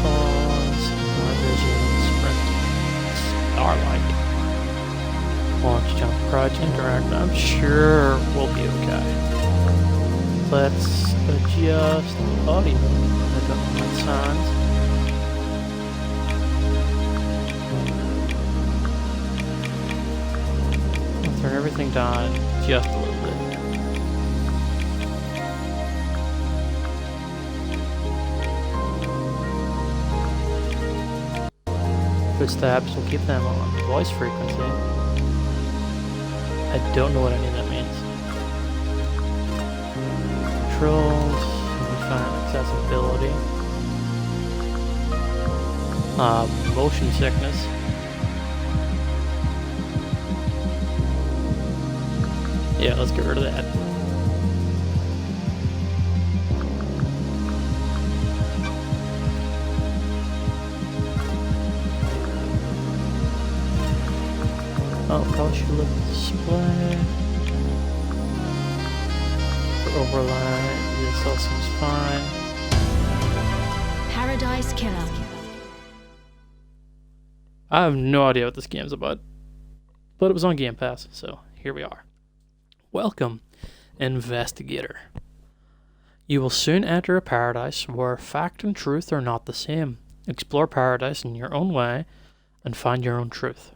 Pause. Vision. Sprint. Starlight. Launch, jump, crouch, interact. I'm sure we'll be okay. Let's adjust audio. I got my sounds. I'll turn everything down just a little bit. Footsteps, we'll keep them on. Voice frequency. I don't know what any of that means. Controls, refine accessibility. Motion sickness. Yeah, let's get rid of that. Oh, probably should look at the display. For overlay, this all seems fine. Paradise Killer. I have no idea what this game's about, but it was on Game Pass, so here we are. Welcome, Investigator. You will soon enter a paradise where fact and truth are not the same. Explore paradise in your own way and find your own truth.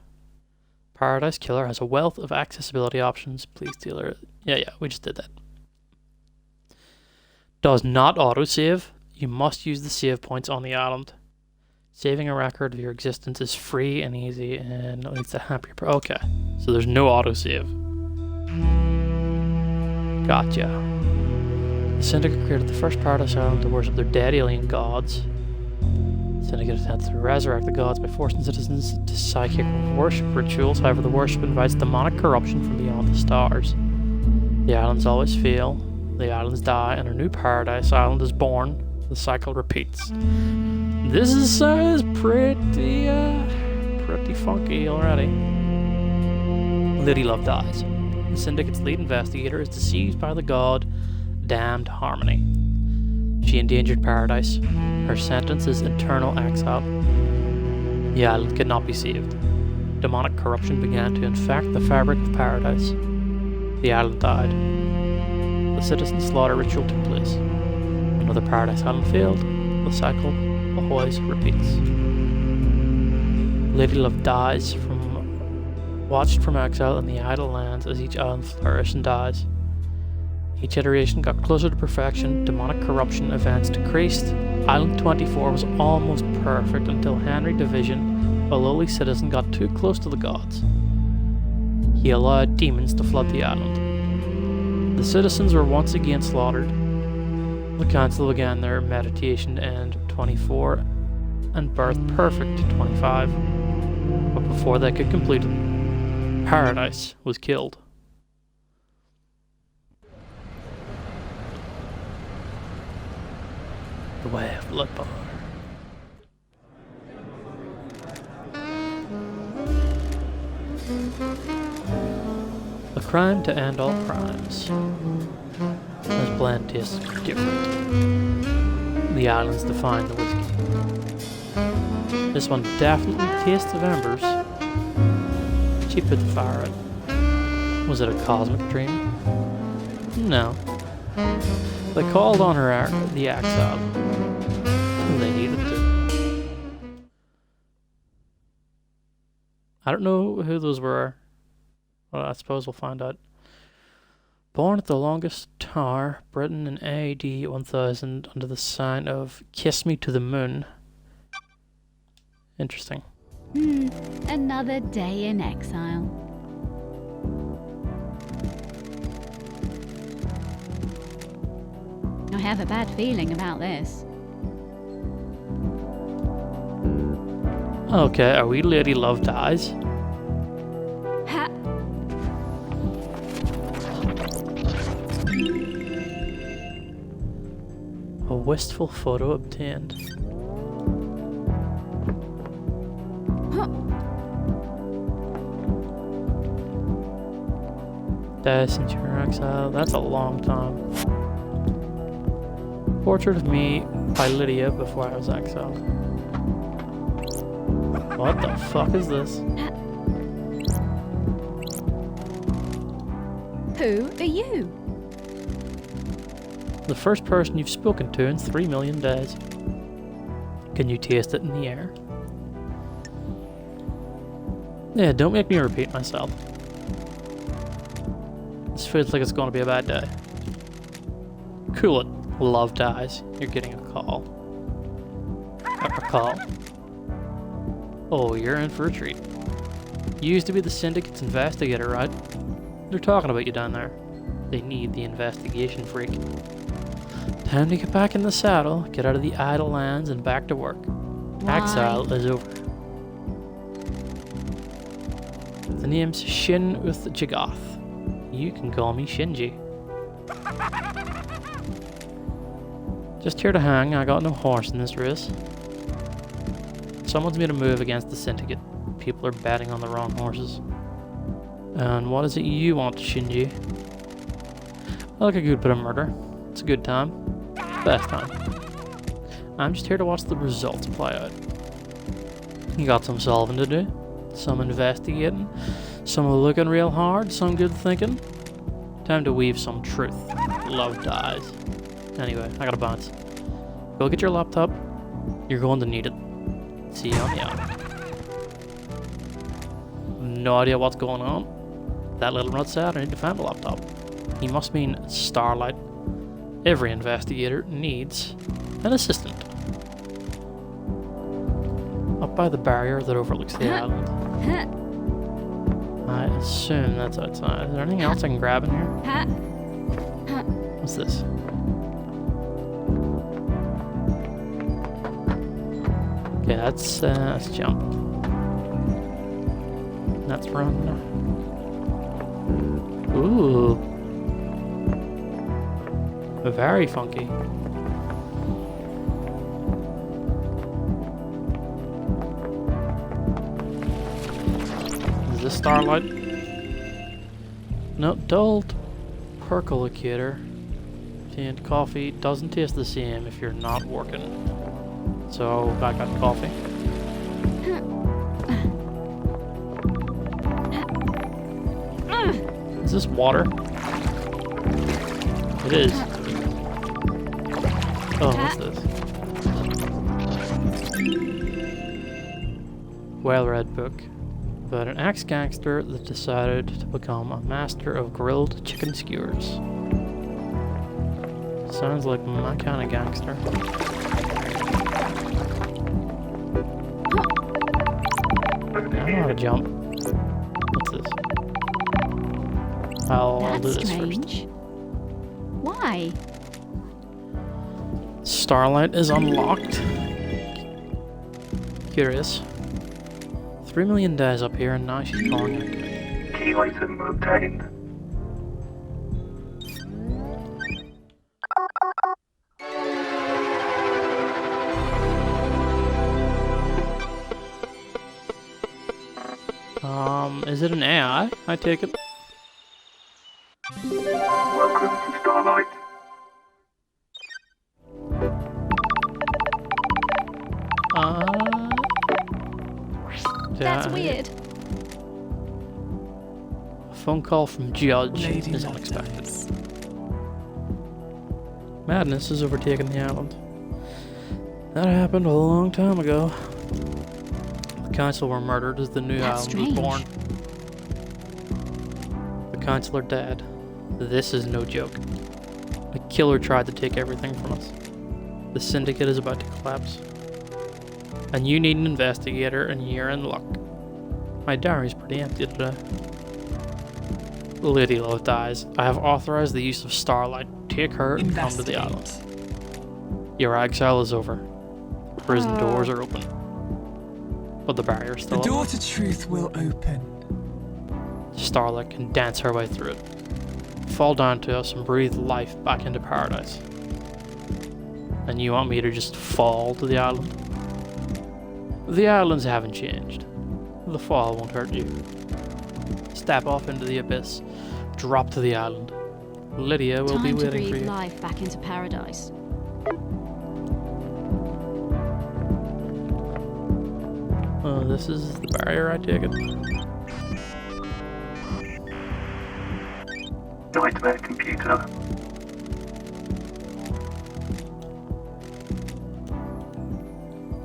Paradise Killer has a wealth of accessibility options. Please dealer. Yeah, we just did that. Does not autosave. You must use the save points on the island. Saving a record of your existence is free and easy and leads to happier. Okay, so there's no autosave. Gotcha. The Syndicate created the first Paradise Island to worship their dead alien gods. Syndicate attempts to resurrect the gods by forcing citizens to psychic worship rituals. However, the worship invites demonic corruption from beyond the stars. The islands always fail. The islands die, and a new Paradise Island is born. The cycle repeats. This is pretty funky already. Lady Love dies. The Syndicate's lead investigator is deceived by the god Damned Harmony. She endangered paradise. Her sentence is eternal exile. The island could not be saved. Demonic corruption began to infect the fabric of paradise. The island died. The citizen slaughter ritual took place. Another Paradise Island failed. The cycle always repeats. Lady Love dies watched from exile in the idle lands as each island flourishes and dies. Each iteration got closer to perfection. Demonic corruption events decreased. Island 24 was almost perfect until Henry Division, a lowly citizen, got too close to the gods. He allowed demons to flood the island. The citizens were once again slaughtered. The council began their meditation to end 24 and birth perfect 25. But before they could complete it, Paradise was killed. The Way of Bloodborne. A crime to end all crimes. This blend tastes different. The islands define the whiskey. This one definitely tastes of embers. She put the fire out. Was it a cosmic dream? No. They called on her the exile. They needed to. I don't know who those were. Well, I suppose we'll find out. Born at the longest tower, Britain in AD 1000 under the sign of Kiss Me to the Moon. Interesting. Another day in exile. I have a bad feeling about this. Okay, are we Lady Love dies? Ha! A wistful photo obtained. Huh. Dies since your exile. That's a long time. Portrait of me by Lydia before I was exiled. What the fuck is this? Who are you? The first person you've spoken to in 3 million days. Can you taste it in the air? Yeah, don't make me repeat myself. This feels like it's going to be a bad day. Cool it. Love dies. You're getting a call. A call. Oh, you're in for a treat. You used to be the Syndicate's investigator, right? They're talking about you down there. They need the investigation freak. Time to get back in the saddle, get out of the idle lands, and back to work. Why? Exile is over. The name's Shin Uth Jagoth. You can call me Shinji. Just here to hang, I got no horse in this race. Someone's made a move against the Syndicate. People are betting on the wrong horses. And what is it you want, Shinji? I like a good bit of murder. It's a good time. Best time. I'm just here to watch the results play out. You got some solving to do, some investigating, some looking real hard, some good thinking. Time to weave some truth. Love dies. Anyway, I gotta bounce. Go get your laptop. You're going to need it. See you on the island. No idea what's going on. That little nut said I need to find a laptop. He must mean Starlight. Every investigator needs an assistant. Up by the barrier that overlooks the island. I assume that's outside. Is there anything else I can grab in here? What's this? Okay, let's jump. Let's run. Ooh. Very funky. Is this Starlight? No, dulled percolator. Tea and coffee doesn't taste the same if you're not working. So I got coffee. Is this water? It is. Oh, what's this? Well-read book about an ex-gangster that decided to become a master of grilled chicken skewers. Sounds like my kind of gangster. I don't know how to jump. What's this? I'll do this strange. first. Why? Starlight is unlocked. Curious. 3 million days up here and now she's calling it. Key item obtained. Is it an AI? I take it. Welcome to Starlight. That's weird. A phone call from Judge is unexpected. Madness has overtaken the island. That happened a long time ago. The council were murdered as the new That's island was born. strange. The council are dead. This is no joke. A killer tried to take everything from us. The Syndicate is about to collapse. And you need an investigator, and you're in luck. My diary's pretty empty today. Lady Love dies. I have authorized the use of Starlight. Take her and come to the island. Your exile is over. Prison doors are open. But the barrier's The still door up. to truth will open. Starlight can dance her way through it. Fall down to us and breathe life back into paradise. And you want me to just fall to the island? The islands haven't changed. The fall won't hurt you. Step off into the abyss. Drop to the island. Lydia will be Time to waiting for breathe you. life back into paradise. So this is the barrier, I take it. Nightmare computer.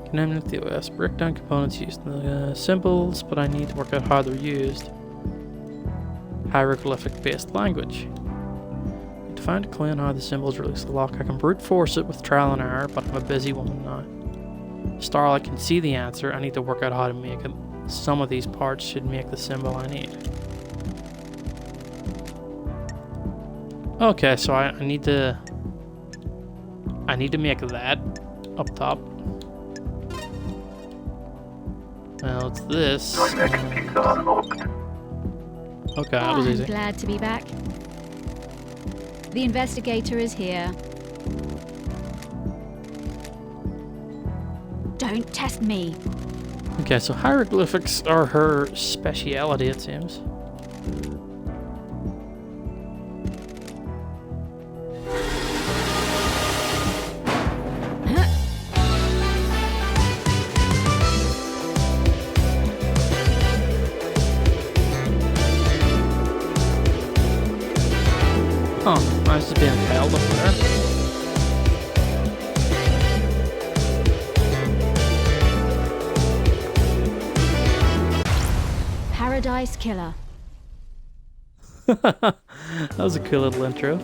Can emulate the OS. Break down components used in the symbols, but I need to work out how they're used. Hieroglyphic-based language. To find a clue on how the symbols release the lock, I can brute force it with trial and error, but I'm a busy woman now. Starlight can see the answer. I need to work out how to make it. Some of these parts should make the symbol I need. Okay, so I need to make that up top. Well, it's this. Nightmare computer unlocked. Okay, that was I'm easy. glad to be back. The investigator is here. Don't test me. Okay, so hieroglyphics are her speciality, it seems. Oh, I was just being held up there. Paradise Killer. That was a cool little intro.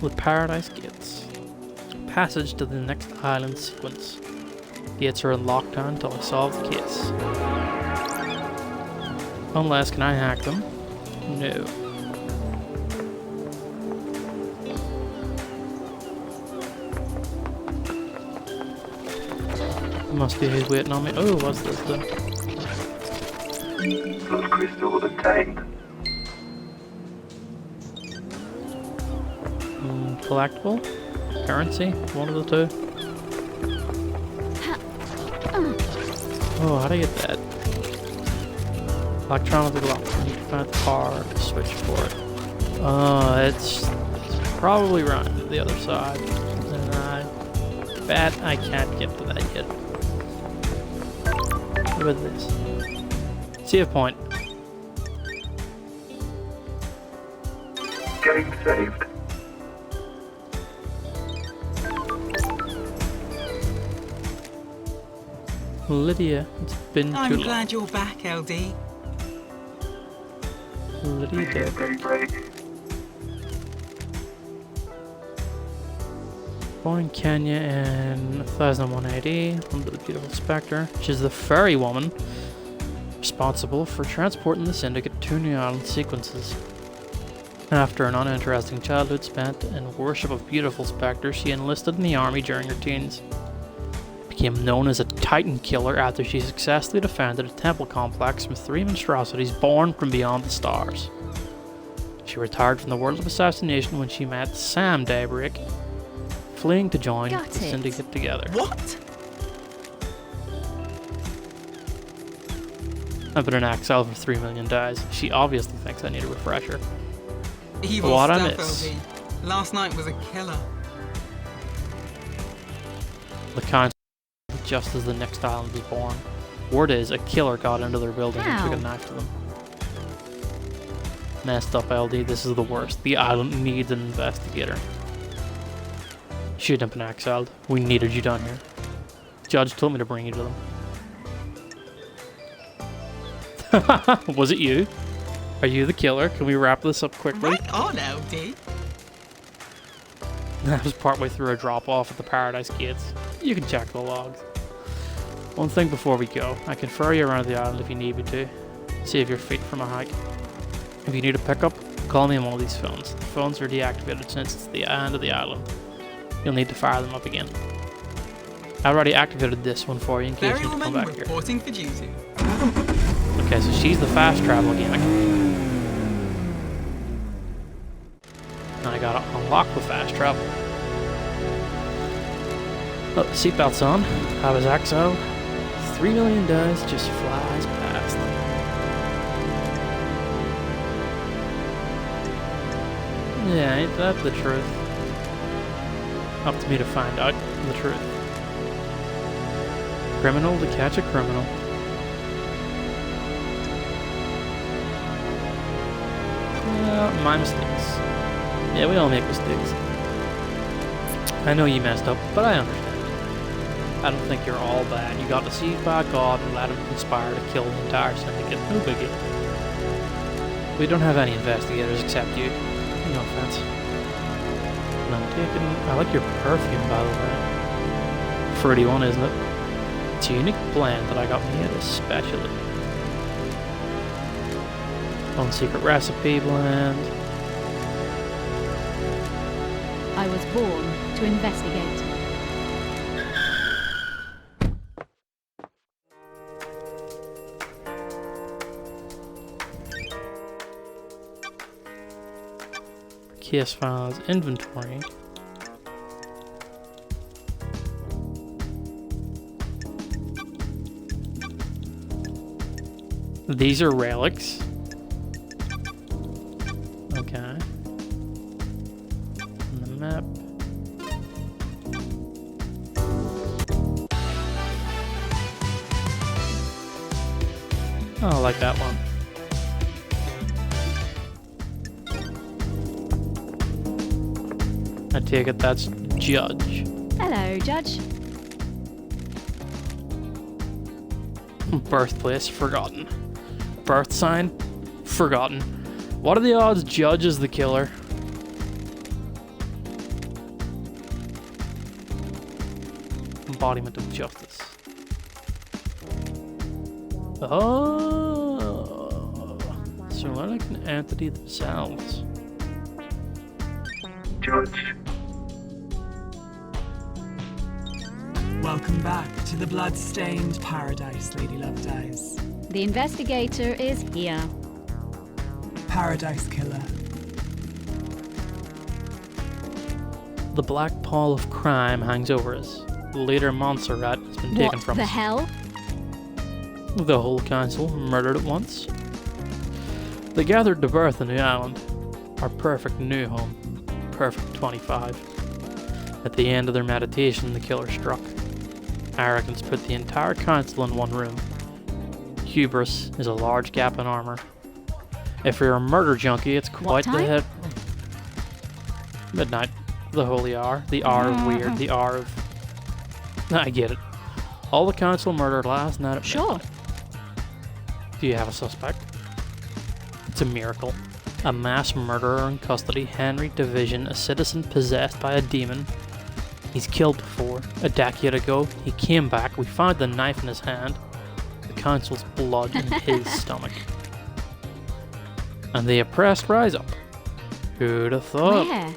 With Paradise Gates. Passage to the next island sequence. Gates are in lockdown until I solve the case. Unless, can I hack them? No. Must be who's waiting on me. Oh, what's this then? Blood crystal obtained. Collectible? Currency? One of the two? Oh, how do I get that? Electronic lock. I need to find the car to switch for it. It's probably running to the other side. And I bet I can't get to that yet. What about this? Save point. Getting saved. Lydia, it's been too I'm long. glad you're back, LD. Lydia Yeah, dead. very brave. Born in Kenya in 1180 under the beautiful Spectre. She's the fairy woman responsible for transporting the Syndicate to New Island sequences. After an uninteresting childhood spent in worship of beautiful Spectre, she enlisted in the army during her teens. Became known as a Titan killer after she successfully defended a temple complex from 3 monstrosities born from beyond the stars. She retired from the world of assassination when she met Sam Daybreak, fleeing to join Got the it. Syndicate together. What? I've been in exile for 3 million days. She obviously thinks I need a refresher. Evil What I stuff, miss. LD. Last night was a killer. The council, just as the next island was born. Word is, a killer got into their building and took a How? knife to them. Messed up, LD. This is the worst. The island needs an investigator. Shouldn't have been exiled. We needed you down here. Judge told me to bring you to them. Was it you? Are you the killer? Can we wrap this up quickly? Right on, LD. That was partway through a drop-off at the Paradise Gates. You can check the logs. One thing before we go. I can ferry you around the island if you need me to. Save your feet from a hike. If you need a pickup, call me on one of these phones. The phones are deactivated since it's the end of the island. You'll need to fire them up again. I already activated this one for you in case you need to come Ferrywoman back here. reporting for duty. Okay, so she's the fast travel gimmick. And I gotta unlock the fast travel. Oh, seatbelt's on. I was exo. 3 million days just flies past. Yeah, ain't that the truth? Up to me to find out the truth. criminal to catch a criminal. Yeah, my mistakes. Yeah, we all make mistakes. I know you messed up, but I understand. I don't think you're all bad. You got deceived by God and let him conspire to kill the entire syndicate. No biggie. We don't have any investigators except you. No offense. And I'm taking... I like your perfume, by the way. Fruity one, isn't it? It's a unique blend that I got made especially. Own secret recipe blend. I was born to investigate. Case files inventory. These are relics. Okay. And the map. Oh, I like that one. I take it that's Judge. Hello, Judge. Birthplace forgotten. Birth sign forgotten. What are the odds Judge is the killer? Embodiment of justice. Oh, so they're like an entity themselves. Judge, Welcome back to the blood-stained paradise, Lady Lovedays. The investigator is here. Paradise Killer. The black pall of crime hangs over us. Leader Montserrat has been taken What from the us. hell? The whole council murdered at once. They gathered to birth a new island, our perfect new home, perfect 25. At the end of their meditation, the killer struck. Arrogance put the entire council in one room. Hubris is a large gap in armor. If you're a murder junkie, it's quite the time? hit. Midnight, the holy hour, the hour of weird, the hour of... I get it. All the council murdered last night at Sure. midnight. Do you have a suspect? It's a miracle. A mass murderer in custody, Henry Division, a citizen possessed by a demon. He's killed before. A decade ago, he came back. We found the knife in his hand. The council's blood in his stomach. And the oppressed rise up. Who'd have thought? Where?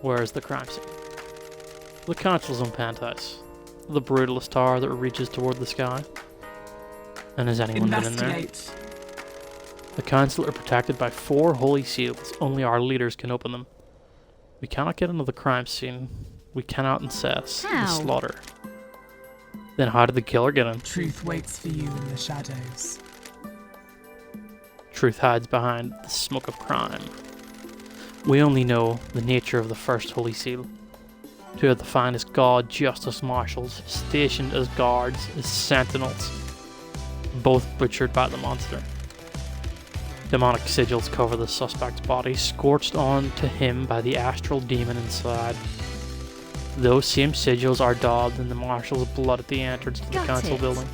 Where's the crime scene? The council's own penthouse. The brutalist tower that reaches toward the sky. And has anyone been in there? Investigate. The council are protected by 4 holy seals. Only our leaders can open them. We cannot get into the crime scene. We cannot incest the How? slaughter. Then how did the killer get in? Truth waits for you in the shadows. Truth hides behind the smoke of crime. We only know the nature of the first holy seal. 2 of the finest God Justice Marshals, stationed as guards, as sentinels, both butchered by the monster. Demonic sigils cover the suspect's body, scorched on to him by the astral demon inside. Those same sigils are daubed in the marshal's blood at the entrance to the Got council it. building.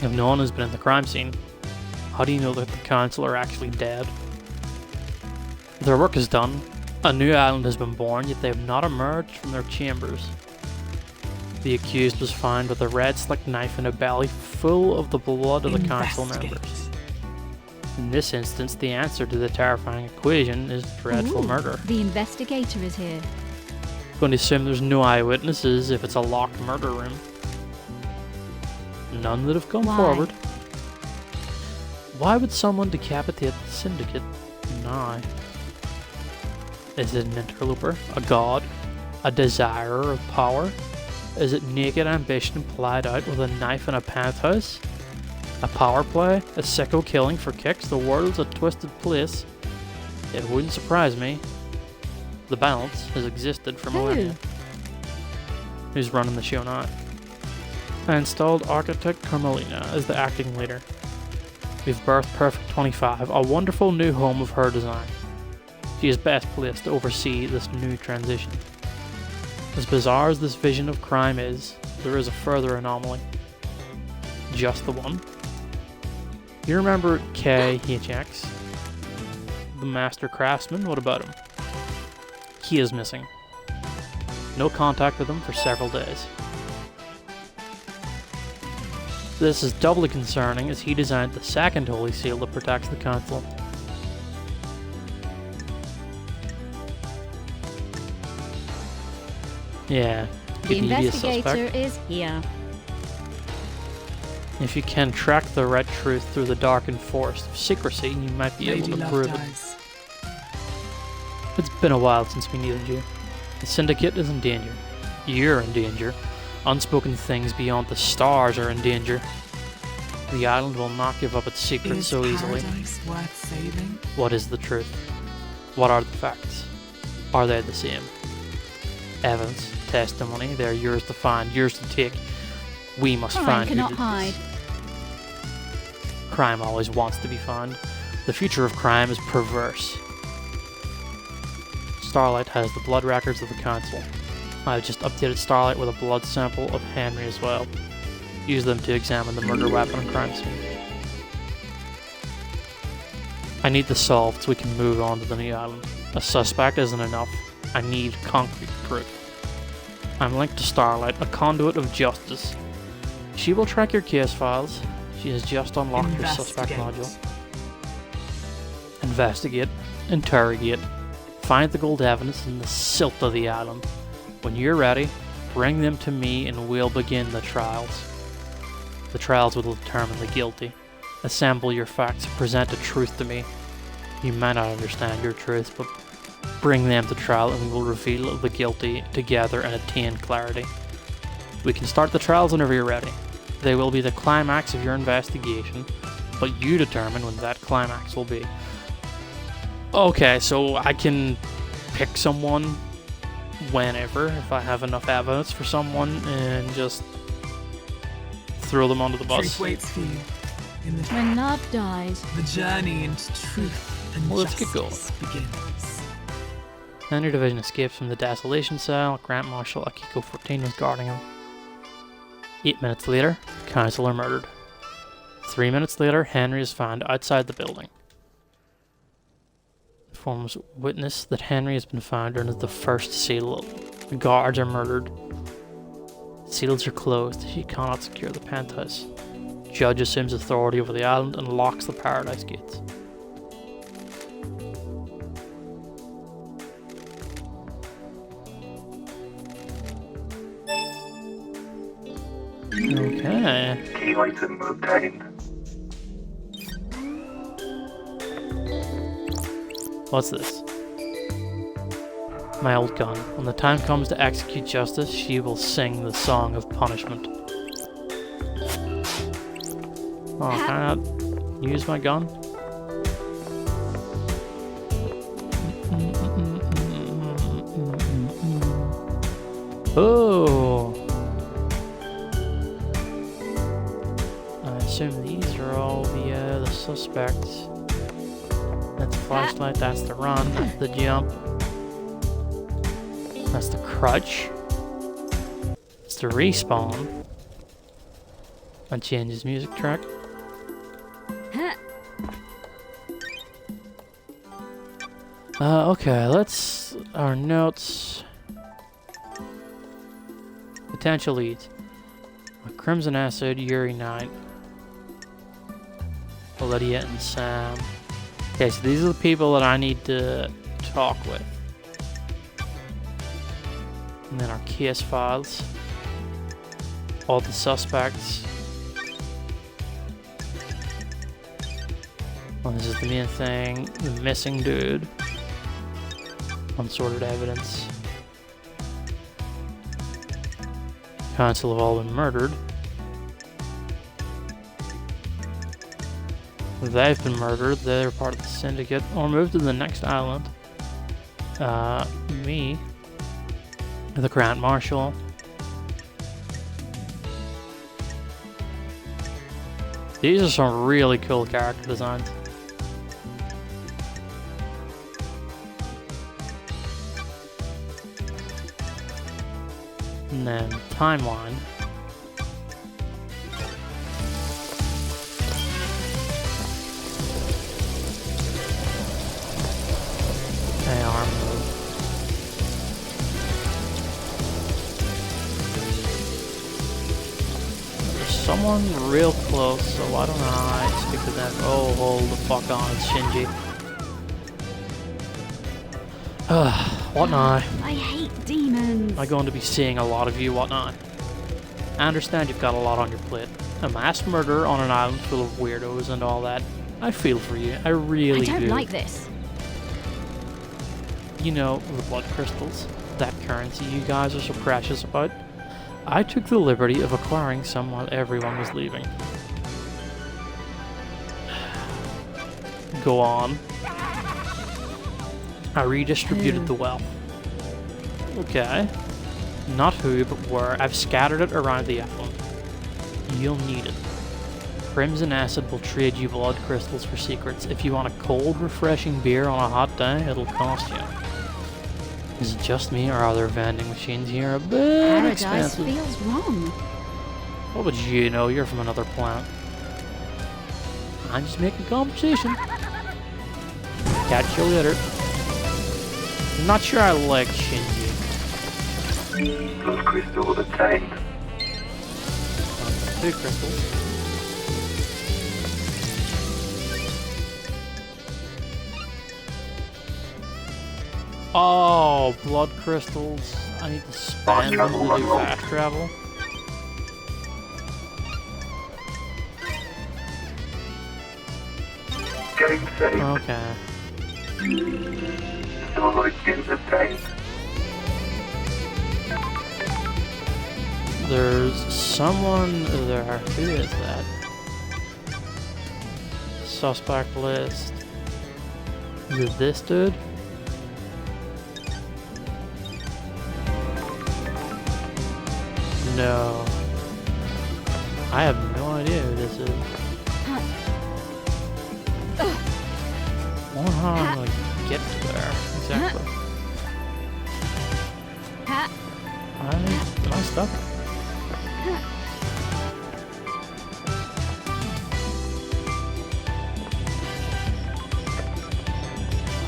If no one has been in the crime scene, how do you know that the council are actually dead? Their work is done. A new island has been born, yet they have not emerged from their chambers. The accused was found with a red slick knife in a belly full of the blood of the council Investigate. members. In this instance, the answer to the terrifying equation is dreadful Ooh, murder. The investigator is here. Going to assume there's no eyewitnesses if it's a locked murder room. None that have come Why? forward. Why would someone decapitate the syndicate now? Is it an interloper? A god? A desirer of power? Is it naked ambition plied out with a knife in a penthouse? A power play? A sicko killing for kicks? The world's a twisted place. It wouldn't surprise me. The balance has existed for millennia. who's running the show now. I installed architect Carmelina as the acting leader. We've birthed Perfect 25, a wonderful new home of her design. She is best placed to oversee this new transition. As bizarre as this vision of crime is, there is a further anomaly. Just the one. You remember KHX? The master craftsman? What about him? He is missing. No contact with him for several days. This is doubly concerning as he designed the second Holy Seal that protects the Council. Yeah, The you can be a suspect. investigator is here. If you can track the red truth through the darkened forest of secrecy, you might be Lady able to Love prove it. Dies. It's been a while since we needed you. The Syndicate is in danger. You're in danger. Unspoken things beyond the stars are in danger. The island will not give up its secret Is so easily. paradise worth saving? What is the truth? What are the facts? Are they the same? Evidence, testimony, they're yours to find, yours to take. We must Crime find who cannot did hide. this. Crime always wants to be found. The future of crime is perverse. Starlight has the blood records of the Council. I've just updated Starlight with a blood sample of Henry as well. Use them to examine the murder weapon and crime scene. I need this solved so we can move on to the new island. A suspect isn't enough. I need concrete proof. I'm linked to Starlight, a conduit of justice. She will track your case files. She has just unlocked your suspect module. Investigate. Interrogate. Find the gold evidence in the silt of the island. When you're ready, bring them to me and we'll begin the trials. The trials will determine the guilty. Assemble your facts, present a truth to me. You may not understand your truths, but bring them to trial and we will reveal the guilty together and attain clarity. We can start the trials whenever you're ready. They will be the climax of your investigation, but you determine when that climax will be. Okay, so I can pick someone whenever, if I have enough evidence for someone, and just throw them onto the Truth bus. waits for you in the When love dies, The journey into truth and Well, let's get justice begins. Then your division escapes from the desolation cell. Grant Marshal Akiko 14 was guarding him. 8 minutes later, the council are murdered. 3 minutes later, Henry is found outside the building. Informs witness that Henry has been found under the first seal. The guards are murdered. Seals are closed. He cannot secure the penthouse. Judge assumes authority over the island and locks the paradise gates. Okay. Key item obtained. What's this? My old gun. When the time comes to execute justice, she will sing the song of punishment. Oh, can I not use my gun? Oh! I assume these are all the suspects. That's the flashlight, that's the run, that's the jump. That's the crutch. It's the respawn. And changes music track. Okay, let's... Our notes... Potential leads. Crimson Acid, Yuri Knight. Lydia and Sam. Okay, so these are the people that I need to talk with. And then our case files. All the suspects. Well, this is the main thing. The missing dude. Unsorted evidence. Council have all been murdered. They've been murdered. They're part of the syndicate. Or moved to the next island. Me. The Grand Marshal. These are some really cool character designs. And then timeline. AR mode. There's someone real close, so why don't I speak to them? Oh, hold the fuck on, it's Shinji. What now? I hate demons. Am I going to be seeing a lot of you? What not? I understand you've got a lot on your plate. A mass murder on an island full of weirdos and all that. I feel for you. I really I don't do. like this. You know, the blood crystals. That currency you guys are so precious about. I took the liberty of acquiring some while everyone was leaving. Go on. I redistributed the wealth. Okay. Not who, but where. I've scattered it around the island. You'll need it. Crimson Acid will trade you blood crystals for secrets. If you want a cold, refreshing beer on a hot day, it'll cost you. Is it just me, or are there vending machines here a bit Paradise expensive? feels wrong. What would you know? You're from another planet. I'm just making conversation. Catch you later. I'm not sure I like Shinji. Blood crystal obtained. 2 crystals. Oh, blood crystals. I need to spend them to do fast travel. Game saved. Okay. Starlight skins obtained. There's someone there. Who is that? Suspect list. Is it this dude? No. I have no idea who this is. I wonder how I'm gonna get to there exactly. Am I stuck?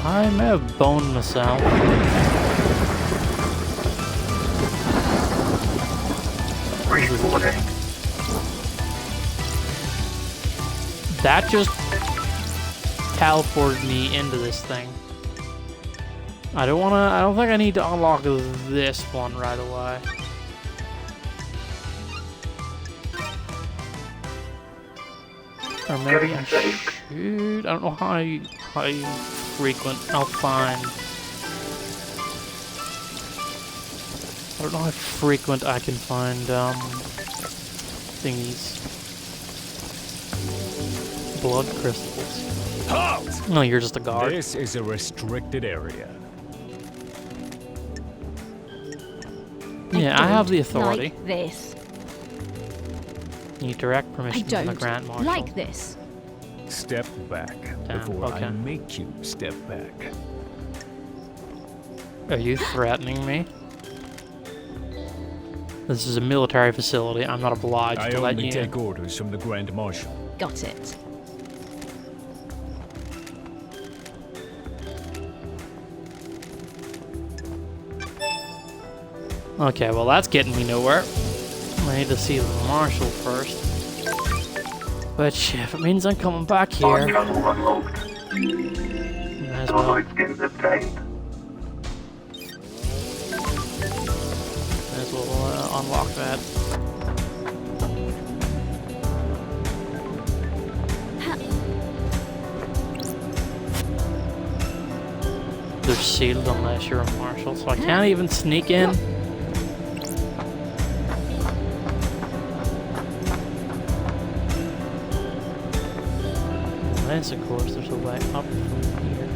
I may have boned myself. Reporting. That just teleported me into this thing. I don't think I need to unlock this one right away. Or maybe I should. I don't know how frequent I'll find. I don't know how frequent I can find thingies. Blood crystals. Halt! No, you're just a guard. This is a restricted area. Yeah, I have the authority. Like this. Need direct I permission from the don't Grand Marshal. like this. Step back Damn, before okay. I make you step back. Are you threatening me? This is a military facility. I'm not obliged I to let only you. take orders from the Grand Marshal. Got it. Okay, well that's getting me nowhere. I need to see the Marshal first. Which, if it means I'm coming back Time here, travel unlocked. might as well. Starlight skins obtained. Might as well unlock that. They're sealed unless you're a Marshal, so I can't even sneak in. Unless, of course, there's a way up from here.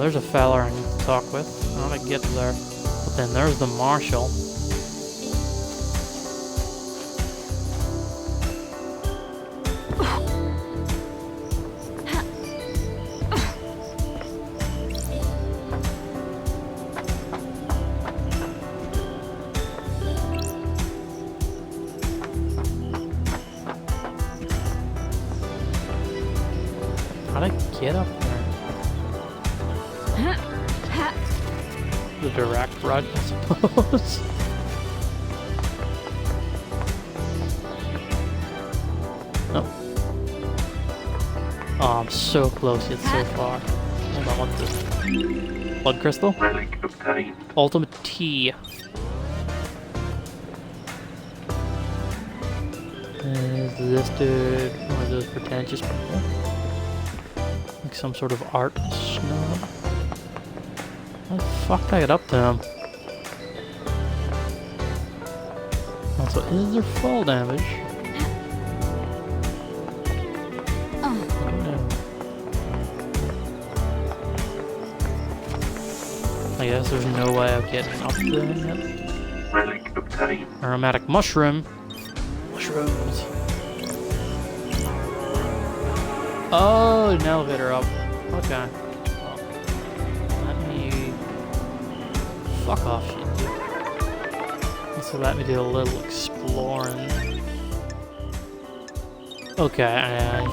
there's a fella I need to talk with. How do I get there? But then there's the marshal. How'd I get up there? The direct route, I suppose. No. Oh, I'm so close yet so far. Hold on, what's this? Blood crystal? Relic obtained. Ultimate T. Is this dude one of those pretentious people? Like some sort of art snob? How the fuck did I get up to him? Also, is there fall damage? Oh, I don't know. I guess there's no way of getting up to him yet. Relic obtained. Aromatic mushroom. Mushrooms. Oh, an elevator up. Okay. Well, let me... Fuck off, shit. So let me do a little exploring. Okay, I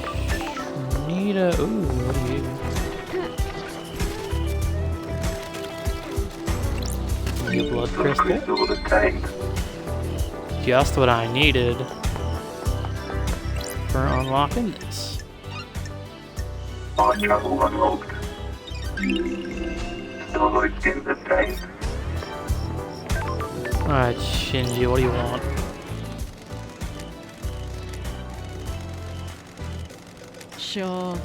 need a... Ooh, what are you? Need a blood crystal? Crystal obtained. Just what I needed for unlocking this. Fire travel unlocked. Alloy skins obtained. Alright, Shinji, what do you want? sure.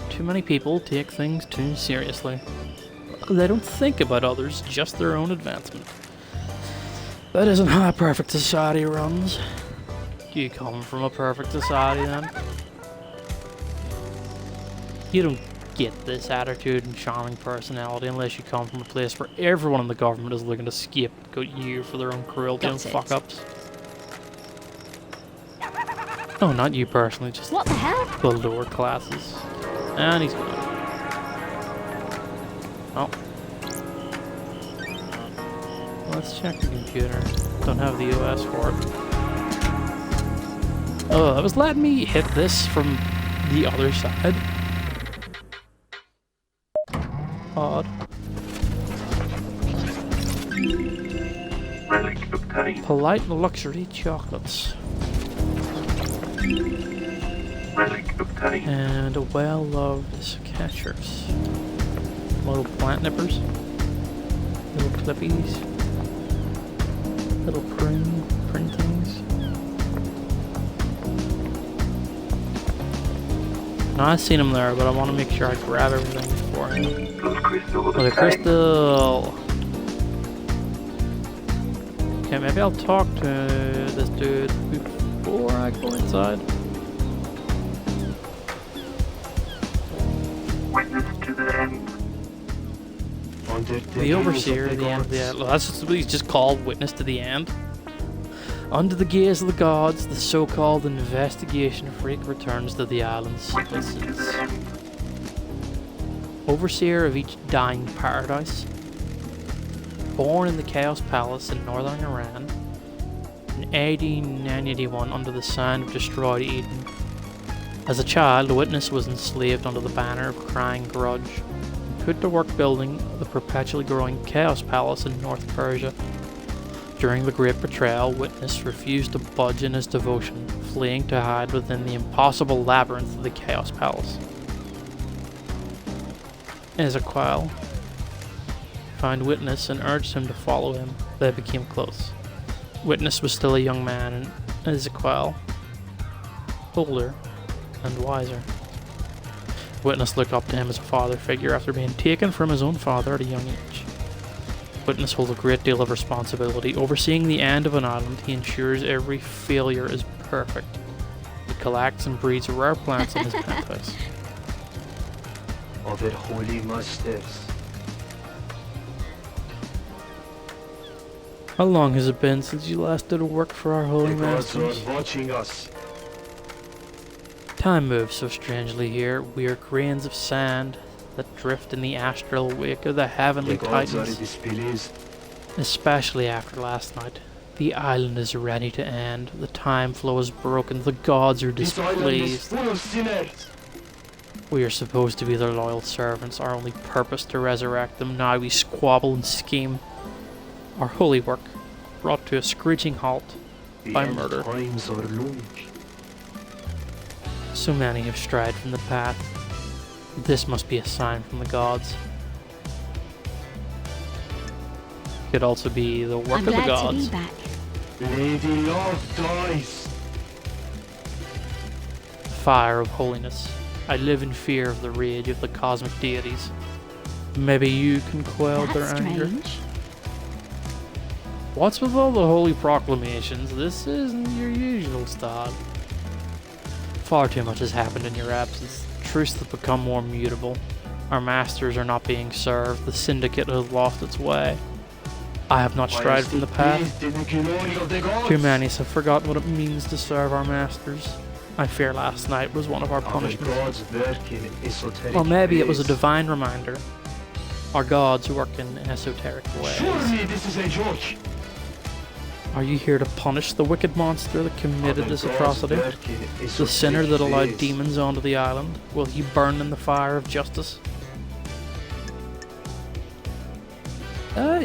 Too many people take things too seriously. They don't think about others, just their own advancement. That isn't how a perfect society runs. Do you come from a perfect society then? You don't get this attitude and charming personality unless you come from a place where everyone in the government is looking to scapegoat you for their own cruelty and Got it. fuck-ups. Oh, not you personally, just What the hell? the lower classes. And he's gone. Oh. Let's check the computer. Don't have the OS for it. Oh, that was letting me hit this from the other side. Odd. Relic obtained. Polite luxury chocolates. Relic obtained. And a well-loved catchers. Little plant nippers. Little clippies. Little prune things. No, I've seen him there, but I want to make sure I grab everything beforehand. Blood crystal Oh, the obtained. crystal! Okay, maybe I'll talk to this dude before I go inside. Witness to the end. The overseer at the end of the well, that's just what he's just called, witness to the end. Under the gaze of the gods, the so-called investigation freak returns to the island's Witness to citizens. the end. Overseer of each dying paradise. Born in the Chaos Palace in northern Iran in 1881 under the sign of destroyed Eden. As a child, Witness was enslaved under the banner of Crying Grudge and put to work building the perpetually growing Chaos Palace in North Persia. During the Great Betrayal, Witness refused to budge in his devotion, fleeing to hide within the impossible labyrinth of the Chaos Palace. Ezequiel found Witness and urged him to follow him. They became close. Witness was still a young man, and Ezequiel older and wiser. Witness looked up to him as a father figure after being taken from his own father at a young age. Witness holds a great deal of responsibility. Overseeing the end of an island, he ensures every failure is perfect. He collects and breeds rare plants in his penthouse. of their holy masters. How long has it been since you last did work for our holy The gods masters? are watching us. Time moves so strangely here. We are grains of sand that drift in the astral wake of the heavenly The gods are titans. displeased. Especially after last night. The island is ready to end. The time flow is broken. The gods are This island is displeased. full of sinners. We are supposed to be their loyal servants, our only purpose to resurrect them. Now we squabble and scheme. Our holy work brought to a screeching halt The by end murder. times are long. So many have strayed from the path. This must be a sign from the gods. Could also be the work I'm of the glad to gods. be back. Lady Love dies. Fire of holiness. I live in fear of the rage of the cosmic deities. Maybe you can quell their That's anger. strange. What's with all the holy proclamations? This isn't your usual style. Far too much has happened in your absence. Truths have become more mutable. Our masters are not being served. The syndicate has lost its way. I have not strayed from the path. In the glory of the gods. Too many have forgotten what it means to serve our masters. I fear last night was one of our Our punishments. gods work in esoteric Or maybe it was a ways. divine reminder. Our gods work in esoteric ways. Surely this is a joke. Are you here to punish the wicked monster that committed Our this gods atrocity? work in The esoteric sinner that allowed ways. demons onto the island? Will he burn in the fire of justice?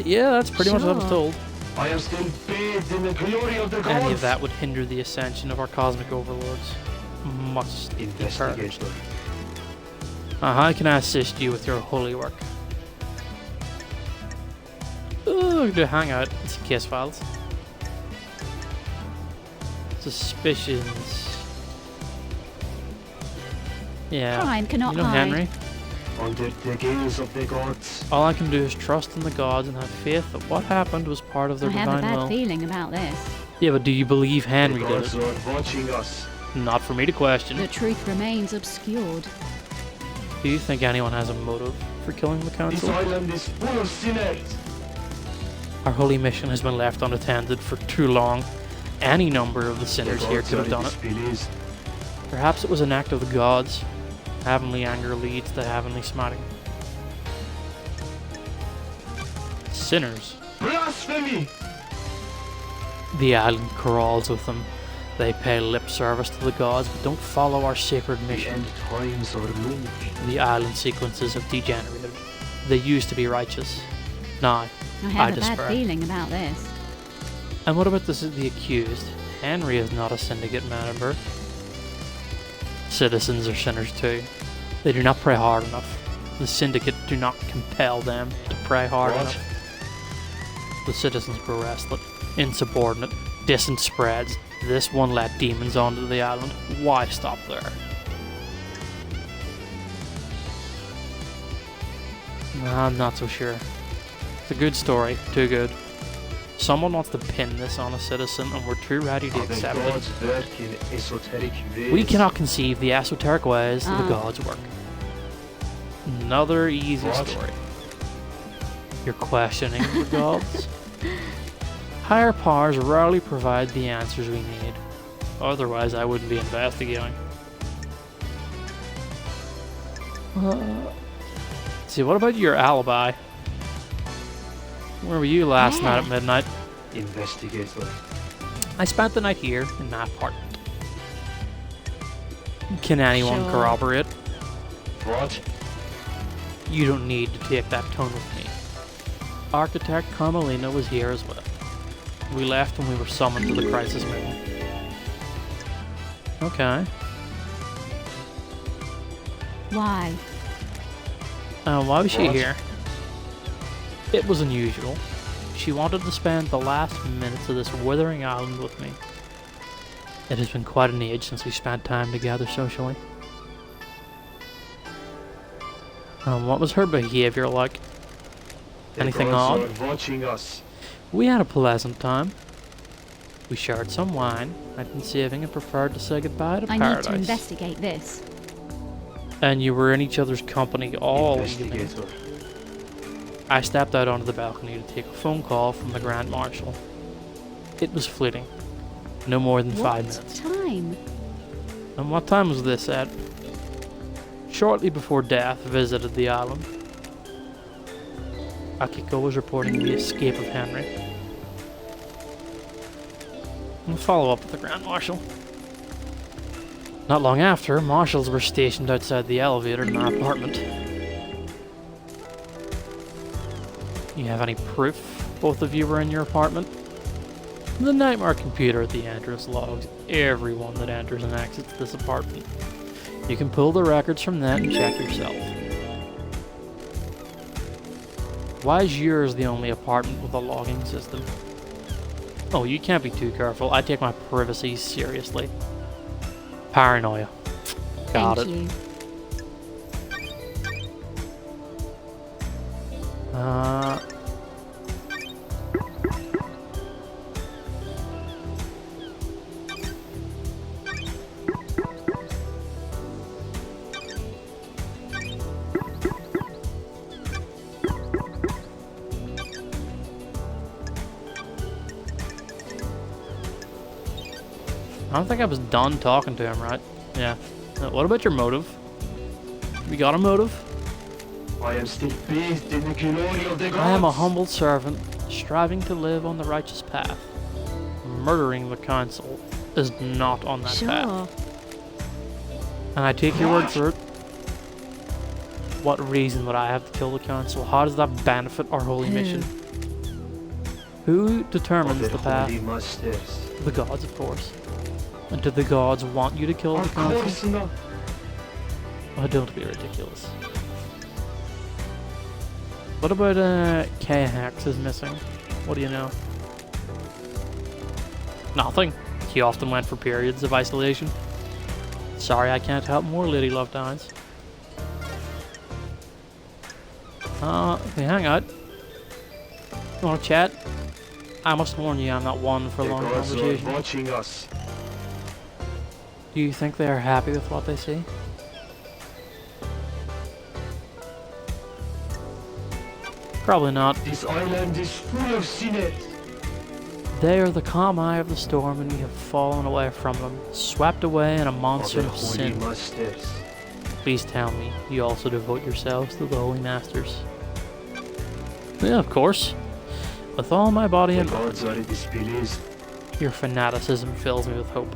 Yeah, that's pretty much what I was Sure. told. I am still bathed in the glory of the gods. Any of that would hinder the ascension of our cosmic overlords. Must be purged. Investigator. How can I assist you with your holy work? To hang out. It's case files. Suspicions. Yeah. Crime cannot You know hide. Henry? Under the gaze of the gods. All I can do is trust in the gods and have faith that what happened was part of their I have a divine bad will. feeling about this. Yeah, but do you believe Henry The did gods it? are watching us. Not for me to question. The truth remains obscured. Do you think anyone has a motive for killing the This council? island is full of sinners. Our holy mission has been left unattended for too long. Any number of the sinners The here gods could have are done it. displeased. Perhaps it was an act of the gods. Heavenly anger leads to heavenly smiting. Sinners. Blasphemy! The island crawls with them. They pay lip service to the gods, but don't follow our sacred The mission. end times are long. The island sequences have degenerated. They used to be righteous. Now, I have a despair. bad feeling about this. And what about the accused? Henry is not a syndicate member. Citizens are sinners too. They do not pray hard enough. The syndicate do not compel them to pray hard What? enough. The citizens grow restless, insubordinate, distance spreads. This one let demons onto the island. Why stop there? I'm not so sure. It's a good story, too good. Someone wants to pin this on a citizen and we're too ready to Our accept it. gods work in esoteric ways. We cannot conceive the esoteric ways of the Ah. gods work. Another easy What? story. You're questioning the gods? Higher powers rarely provide the answers we need. Otherwise, I wouldn't be investigating. See, what about your alibi? Where were you last night at midnight? Investigator. I spent the night here in my apartment. Can anyone Sure. corroborate? What? You don't need to take that tone with me. Architect Carmelina was here as well. We left when we were summoned to the crisis meeting. Okay. Why? Why was she What? here? It was unusual. She wanted to spend the last minutes of this withering island with me. It has been quite an age since we spent time together socially. What was her behavior like? The Anything gods odd? are watching us. We had a pleasant time. We shared some wine. I'd been saving and preferred to say goodbye to I need paradise. to investigate this. and you were in each other's company all evening. Investigator. I stepped out onto the balcony to take a phone call from the Grand Marshal. It was fleeting. No more than 5 minutes. Time? And what time was this at? Shortly before Death visited the island. Akiko was reporting the escape of Henry. We'll follow up with the Grand Marshal. Not long after, marshals were stationed outside the elevator in my apartment. You have any proof both of you were in your apartment? The Nightmare computer at the entrance logs everyone that enters and exits this apartment. You can pull the records from that and check yourself. Why is yours the only apartment with a logging system? Oh, you can't be too careful. I take my privacy seriously. Paranoia. Got Thank it. you. I don't think I was done talking to him, right? Yeah. What about your motive? You got a motive? I am still based in the glory of the gods. I am a humble servant, striving to live on the righteous path. Murdering the council is not on that path. Sure. And I take your word for it. What reason would I have to kill the council? How does that benefit our holy mission? Who determines Of the the path? holy masters. The gods, of course. And do the gods want you to kill the Of council? course not. Oh, don't be ridiculous. What about K-Hex is missing? What do you know? Nothing. He often went for periods of isolation. Sorry I can't help more, Lady Love Dines. We hang out. You wanna chat? I must warn you, I'm not one for The long gods are conversation. watching us. Do you think they are happy with what they see? Probably not. This island is full of sinners. They are the calm eye of the storm, and we have fallen away from them, swept away in a Of monsoon the of holy sin. masters. Please tell me, you also devote yourselves to the Holy Masters. Yeah, of course. With all my body The and mind. gods are displeased. Your fanaticism fills me with hope.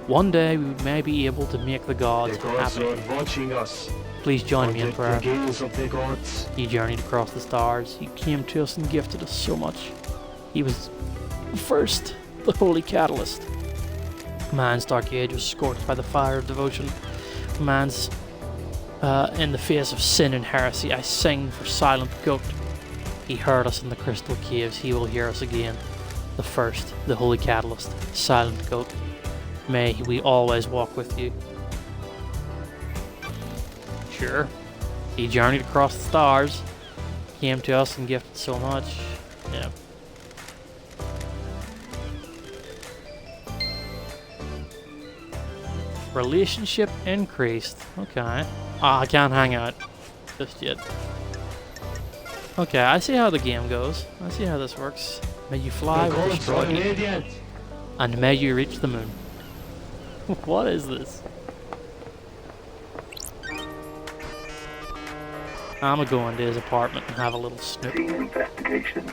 One day we may be able to make the The gods gods happy. are watching us. Please join me in Protect prayer. the gaze of the gods. He journeyed across the stars. He came to us and gifted us so much. He was first, the holy catalyst. Man's dark age was scorched by the fire of devotion. Man's in the face of sin and heresy, I sing for Silent Goat. He heard us in the crystal caves. He will hear us again. The first, the holy catalyst, Silent Goat. May we always walk with you. Sure. He journeyed across the stars, came to us and gifted so much. Yeah. Relationship increased. Okay. I can't hang out just yet. Okay, I see how the game goes. I see how this works. May you fly The with the gods are strike, radiant. and may you reach the moon. What is this? I'm gonna go into his apartment and have a little snoop. Investigation.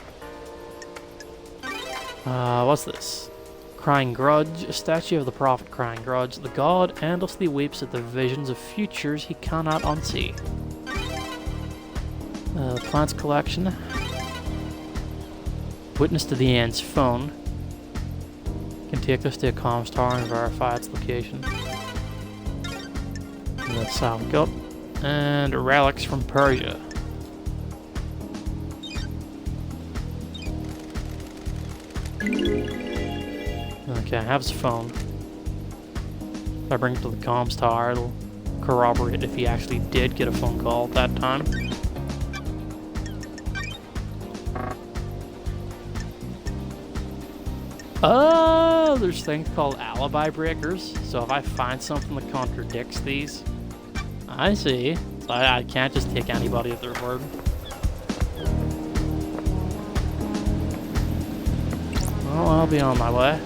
What's this? Crying Grudge, a statue of the prophet Crying Grudge. The god endlessly weeps at the visions of futures he cannot unsee. Plants collection. Witness to the End's phone. Can take us to a comms tower and verify its location. That's Silent Goat. And relics from Persia. Okay, I have his phone. If I bring it to the comms tower, it'll corroborate if he actually did get a phone call at that time. Oh, there's things called alibi breakers. So if I find something that contradicts these, I see. So I can't just take anybody at their word. Well, I'll be on my way.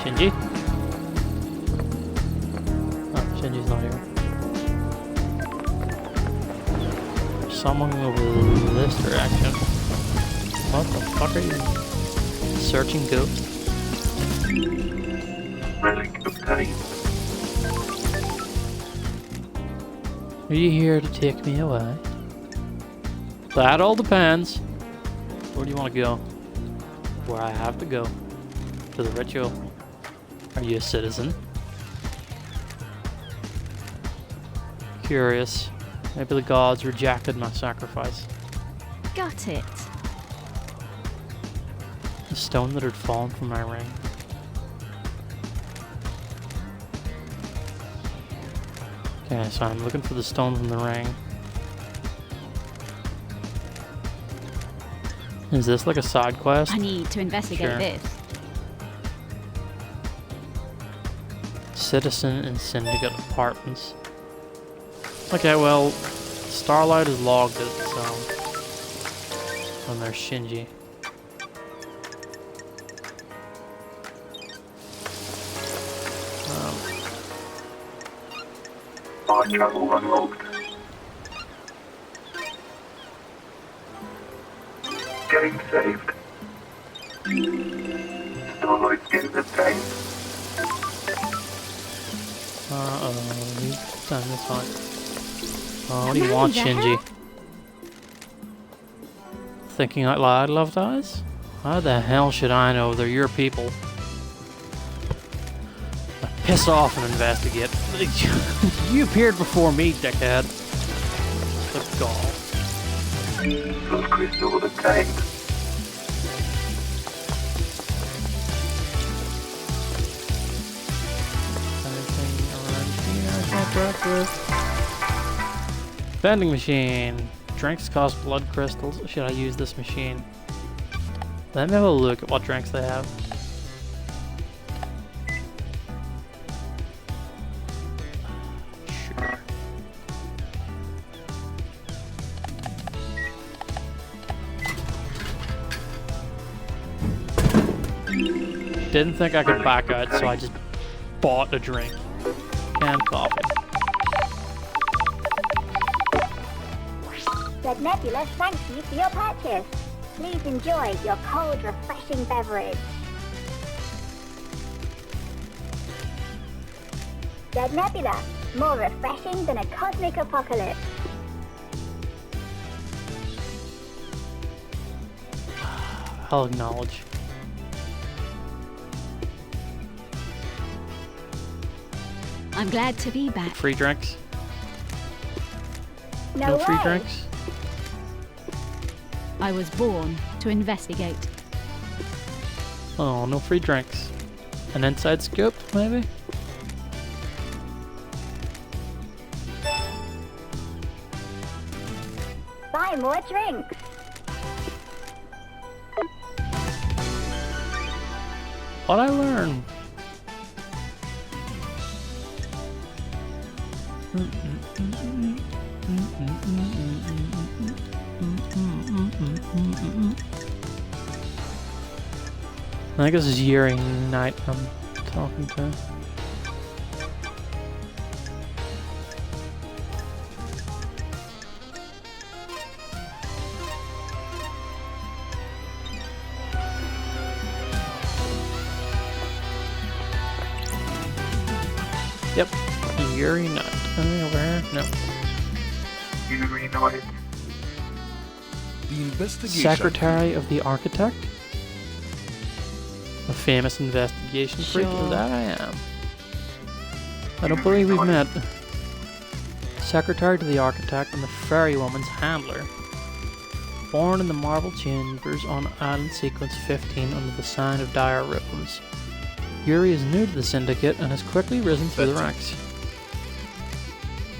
Shinji? Oh, Shinji's not here. Someone over this direction. What the fuck are you? Searching ghost? Relic of time. Are you here to take me away? That all depends. Where do you want to go? Where I have to go. To the ritual. Are you a citizen? Curious. Maybe the gods rejected my sacrifice. Got it. The stone that had fallen from my ring. Okay, so I'm looking for the stone from the ring. Is this like a side quest? I need to investigate Sure. this. Citizen and Syndicate Apartments. Okay, well, Starlight has logged it, so... And there's Shinji. Bar travel unlocked. Getting saved. Starlight in the tank. Uh-oh, we've done this one. Oh, what do you want, Shinji? Thinking out loud, Loved Eyes? How the hell should I know they're your people? Now piss off and investigate. You appeared before me, dickhead. The gall. Full crystal of the tank. Anything around here I can't work with? Vending machine. Drinks cost blood crystals. Should I use this machine? Let me have a look at what drinks they have. Sure. Didn't think I could back out, so I just bought a drink. And coffee. Red Nebula thanks you for your purchase. Please enjoy your cold, refreshing beverage. Red Nebula, more refreshing than a cosmic apocalypse. I'll acknowledge. I'm glad to be back. Free drinks? No free way. drinks? I was born to investigate. Oh, no free drinks. An inside scoop, maybe? Buy more drinks. What'd I learn? I think this is Yuri Knight I'm talking to. Yep, Yuri Knight. Over here? No. You reunite. The investigation. Secretary of the Architect? A famous investigation freak? Sure. That I am. I don't believe we've met. Secretary to the Architect and the Fairy Woman's handler. Born in the Marble Chambers on Island Sequence 15 under the sign of Dire Runes. Yuri is new to the Syndicate and has quickly risen through the ranks.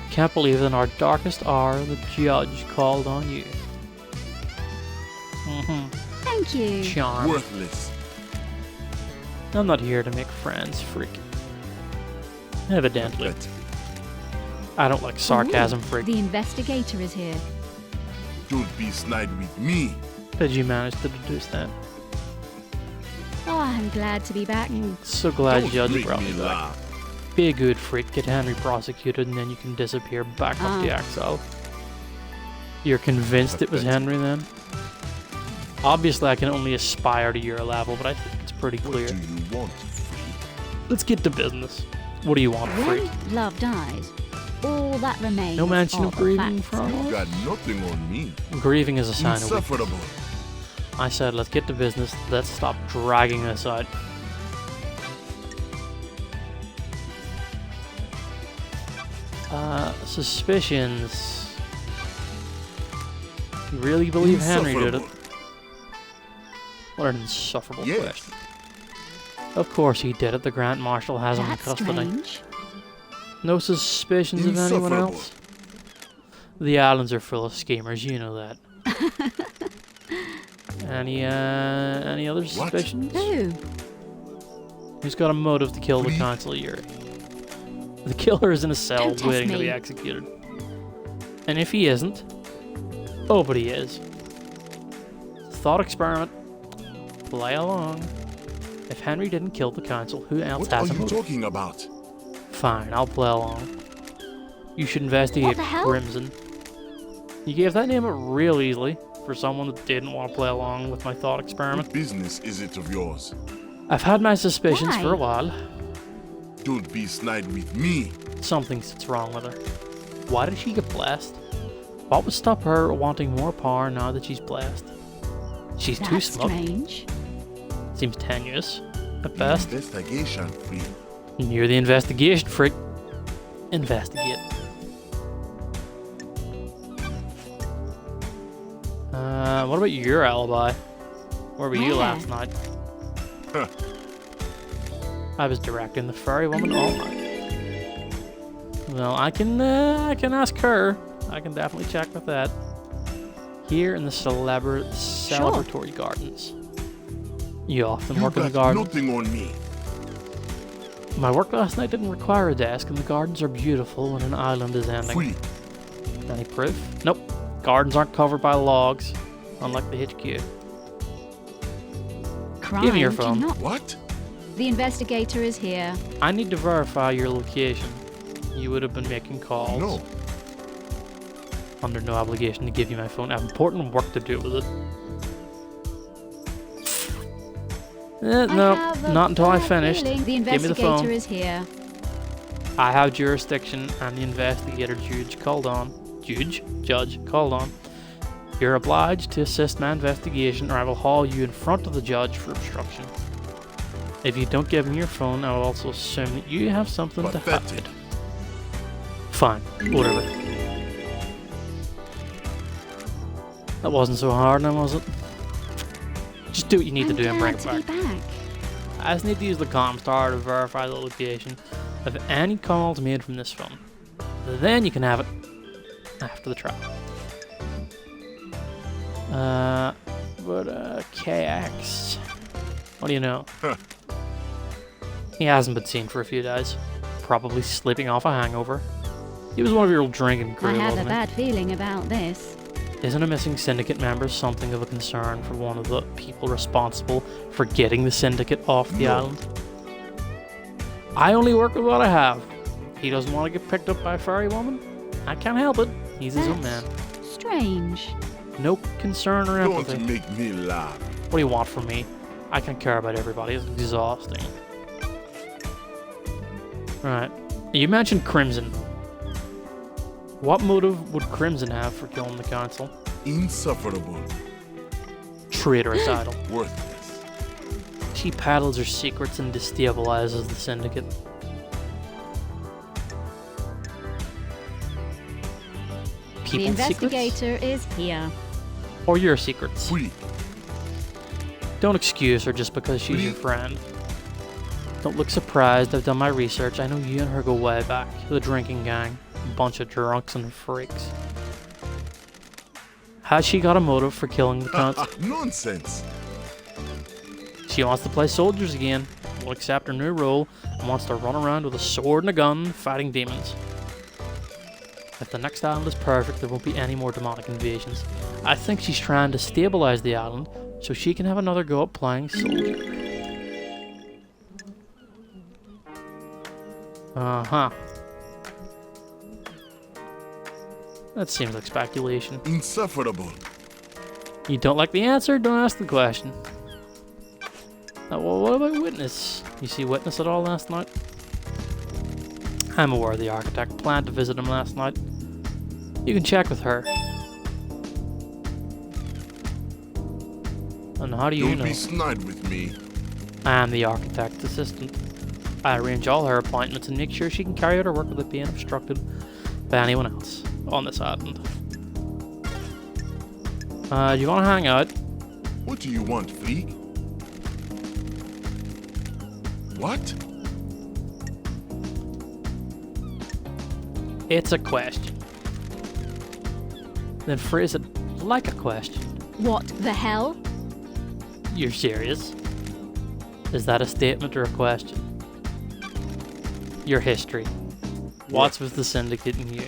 Can't believe that in our darkest hour the Judge called on you. Thank you. Charm. Worthless. I'm not here to make friends, freak. Evidently. Pathetic. I don't like sarcasm, Ooh, freak. The investigator is here. Don't be snide with me. Did you manage to deduce that? Oh, I'm glad to be back. So glad Don't Judge make brought me me back. laugh. Be a good freak, get Henry prosecuted, and then you can disappear back up the exile. You're convinced it was Henry then? Obviously, I can only aspire to your level, but I think it's pretty What clear. do you want, freak? Let's get to business. What do you want, freak? When love dies, all that remains No mention are of the grieving facts. from You us? got nothing on me. Grieving is a sign of weakness. Insufferable. I said, let's get to business. Let's stop dragging this out. Suspicions. You really believe Henry did it? Insufferable. What an insufferable Yes. question. Of course he did it. The Grand Marshal has him in That's custody. strange. No suspicions of anyone Insufferable. else? The islands are full of schemers, you know that. Any other suspicions? Who? Who's got a motive to kill the Please? Council Yuri? The killer is in a cell Don't test waiting to me. be executed. And if he isn't, oh, but he is. Thought experiment. Play along. If Henry didn't kill the Council, who else What are has a you motive? talking about? Fine, I'll play along. You should investigate What the hell? Crimson. You gave that name up real easily for someone that didn't want to play along with my thought experiment. What business is it of yours? I've had my suspicions Why? for a while. Don't be snide with me. Something's wrong with her. Why did she get blessed? What would stop her wanting more power now that she's blessed? She's too That's smug. strange. Seems tenuous, at best. Investigation, freak. You're the investigation freak. Investigate. What about your alibi? Where were you Where? last night? Huh. I was directing the furry woman all night. Well, I can ask her. I can definitely check with that. Here in the celebratory gardens. You often You work in the got garden. nothing on me. My work last night didn't require a desk, and the gardens are beautiful when an island is ending. Freak. Any proof? Nope. Gardens aren't covered by logs, unlike the HQ. Crime Give me your phone. cannot- What? The investigator is here. I need to verify your location. You would have been making calls. No. Under no obligation to give you my phone. I have important work to do with it. I No, have a not until I bad finished. feeling The Give me the investigator phone. is here. I have jurisdiction, and the investigator Judge called on. Judge called on. You're obliged to assist my investigation, or I will haul you in front of the judge for obstruction. If you don't give me your phone, I will also assume that you have something to Pathetic. hide. Fine, whatever. That wasn't so hard, now was it? Just do what you need to I'm do and bring it glad back. to be back. I just need to use the comms tower to verify the location of any calls made from this phone. Then you can have it after the trial. KX. What do you know? Huh. He hasn't been seen for a few days. Probably sleeping off a hangover. He was one of your old drinking crew, I have a wasn't he? bad feeling about this. Isn't a missing syndicate member something of a concern for one of the people responsible for getting the syndicate off the No. island? I only work with what I have. He doesn't want to get picked up by a furry woman? I can't help it. He's his own man. Strange. No concern or Don't empathy. make me laugh. What do you want from me? I can't care about everybody. It's exhausting. Right. You mentioned Crimson. What motive would Crimson have for killing the council? Insufferable. Traitorous idol. Worthless. She peddles her secrets and destabilizes the syndicate. The People's secrets? investigator is here. Or your secrets? Freak. Don't excuse her just because she's your friend. Don't look surprised. I've done my research. I know you and her go way back. The drinking gang. A bunch of drunks and freaks. Has she got a motive for killing the cunt? Nonsense. She wants to play soldiers again, will accept her new role, and wants to run around with a sword and a gun fighting demons. If the next island is perfect, there won't be any more demonic invasions. I think she's trying to stabilize the island so she can have another go at playing soldier. Uh-huh. That seems like speculation. Insufferable. You don't like the answer? Don't ask the question. Well, what about Witness? You see Witness at all last night? I'm aware the architect planned to visit him last night. You can check with her. And how do you Don't know? be snide with me. I am the architect's assistant. I arrange all her appointments and make sure she can carry out her work without being obstructed by anyone else on this island. Do you want to hang out? What do you want, freak? What? It's a question. Then phrase it like a question. What the hell? You're serious? Is that a statement or a question? Your history. What's with the syndicate and you?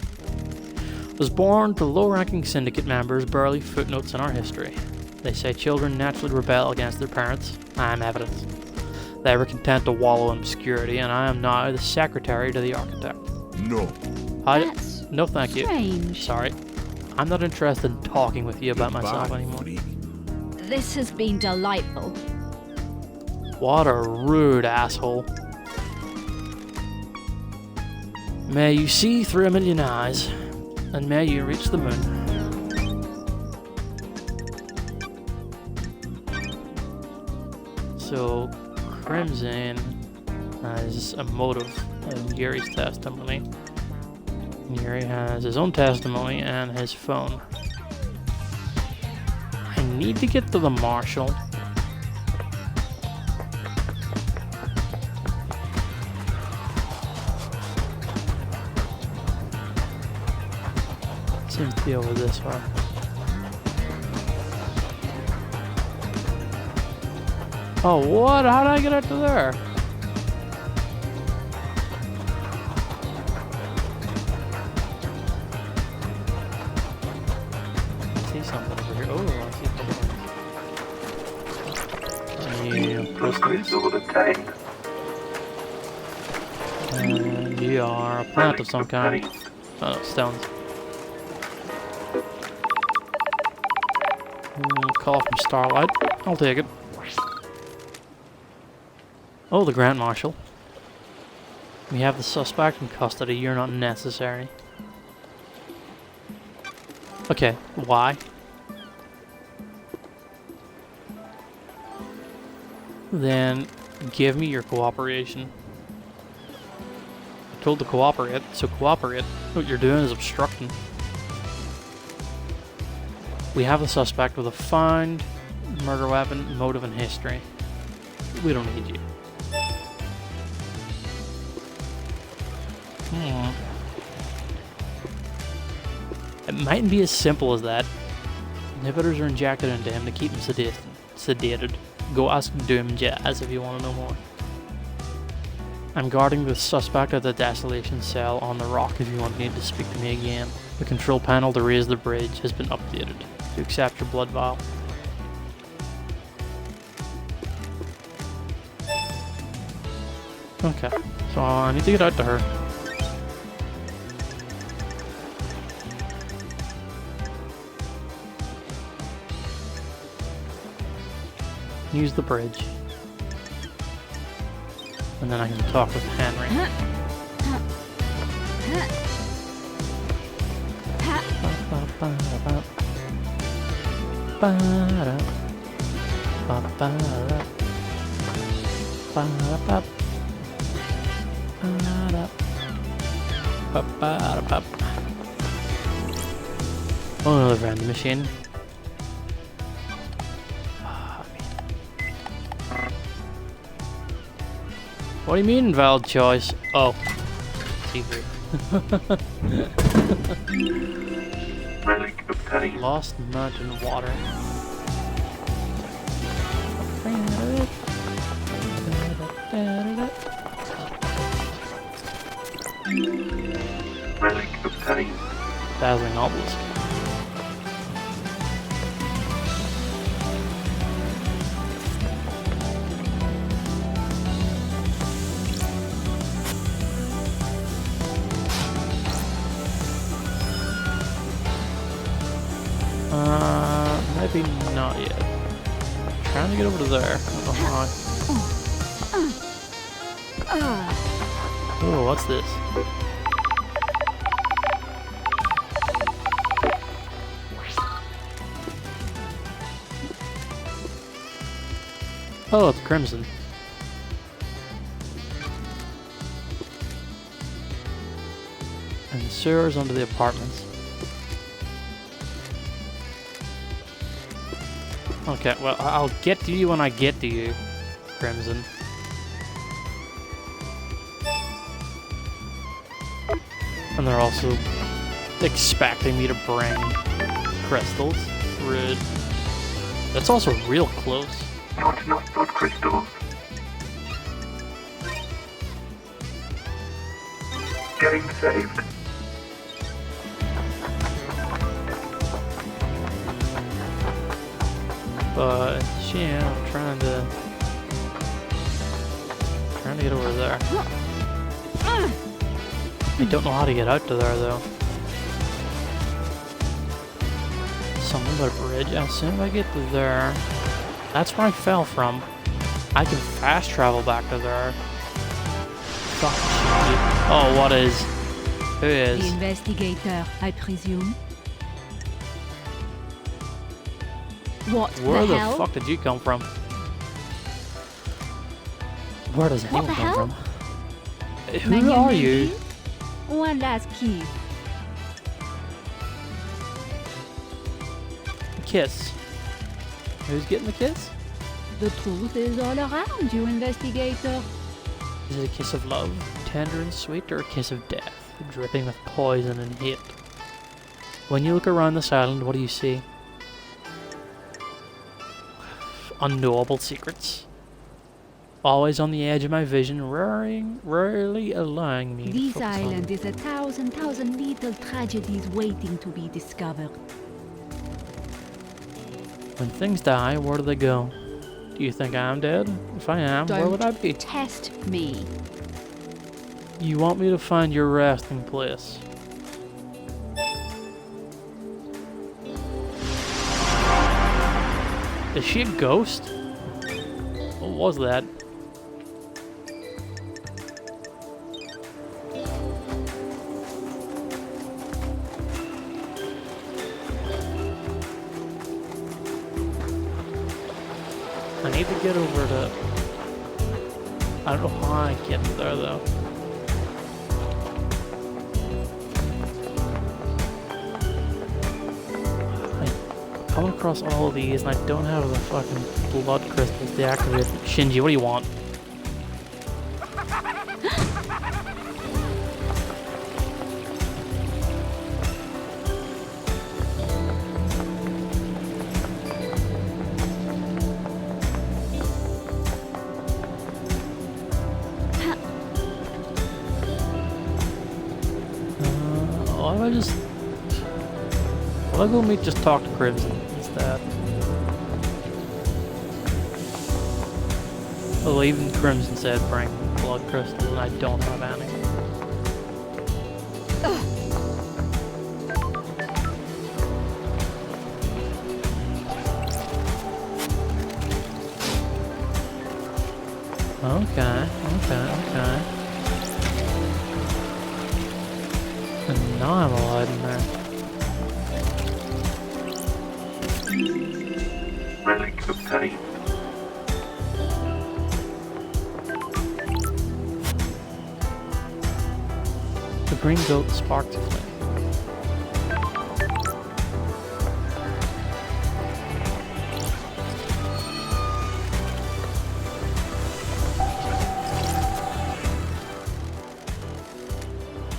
Was born to low-ranking syndicate members, barely footnotes in our history. They say children naturally rebel against their parents. I am evidence. They were content to wallow in obscurity, and I am now the secretary to the architect. No. That's No, thank you. strange. Sorry. I'm not interested in talking with you about myself Goodbye, anymore. freak. This has been delightful. What a rude asshole. May you see through a million eyes, and may you reach the moon. So, Crimson has a motive in Yuri's testimony. Yuri has his own testimony and his phone. I need to get to the marshal. Seems to be over this way. Oh, what? How did I get up to there? I see something over here. Oh, I see a couple things. You Those crystals obtained. and you are a plant of some kind. Oh, stones. Call from Starlight. I'll take it. Oh, the Grand Marshal. We have the suspect in custody. You're not necessary. Okay, why? Then give me your cooperation. I told to cooperate, so cooperate. What you're doing is obstructing. We have the suspect with a found murder weapon, motive, and history. We don't need you. It mightn't be as simple as that. Inhibitors are injected into him to keep him sedated. Go ask Doom and Jazz if you want to know more. I'm guarding the suspect at the desolation cell on the rock if you need to speak to me again. The control panel to raise the bridge has been updated to accept your blood vial. Okay, so I need to get out to her. Use the bridge. And then I can talk with Henry. Oh, another vending machine. What do you mean, valid choice? Oh, see through. Relic obtained. obtained. Lost mountain water. Relic obtained. Dazzling obelisk. Maybe not yet. Trying to get over to there. I don't know how. Oh, what's this? Oh, it's Crimson. And the sewers under the apartments. Okay, well, I'll get to you when I get to you, Crimson. And they're also expecting me to bring crystals. Rude. That's also real close. Not enough blood crystals. Getting saved. But yeah, I'm trying to get over there. I don't know how to get out to there though. Something about a bridge. As soon as I get to there, that's where I fell from. I can fast travel back to there. Fuck. Oh, what is? Who The is? investigator, I presume. What Where the hell? fuck did you come from? Where does anyone the come hell? from? Who are you? One last key. Kiss. Who's getting the kiss? The truth is all around you, investigator. Is it a kiss of love, tender and sweet, or a kiss of death, dripping with poison and hate? When you look around this island, what do you see? Unknowable secrets. Always on the edge of my vision, rarely allowing me to This focus on island them. is 1,000 little tragedies waiting to be discovered. When things die, where do they go? Do you think I'm dead? If I am, where would I be? Test me. You want me to find your resting place? Is she a ghost? What was that? I need to get over to... I don't know how I get there though. I'm coming across all of these and I don't have the fucking blood crystals deactivated. Shinji, what do you want? Why do I just... Why go meet just talk to Crimson instead? Well, even Crimson said bring blood crystals and I don't have any. Okay. And now I'm alive in there. Relic obtained. The green goat sparked a flame.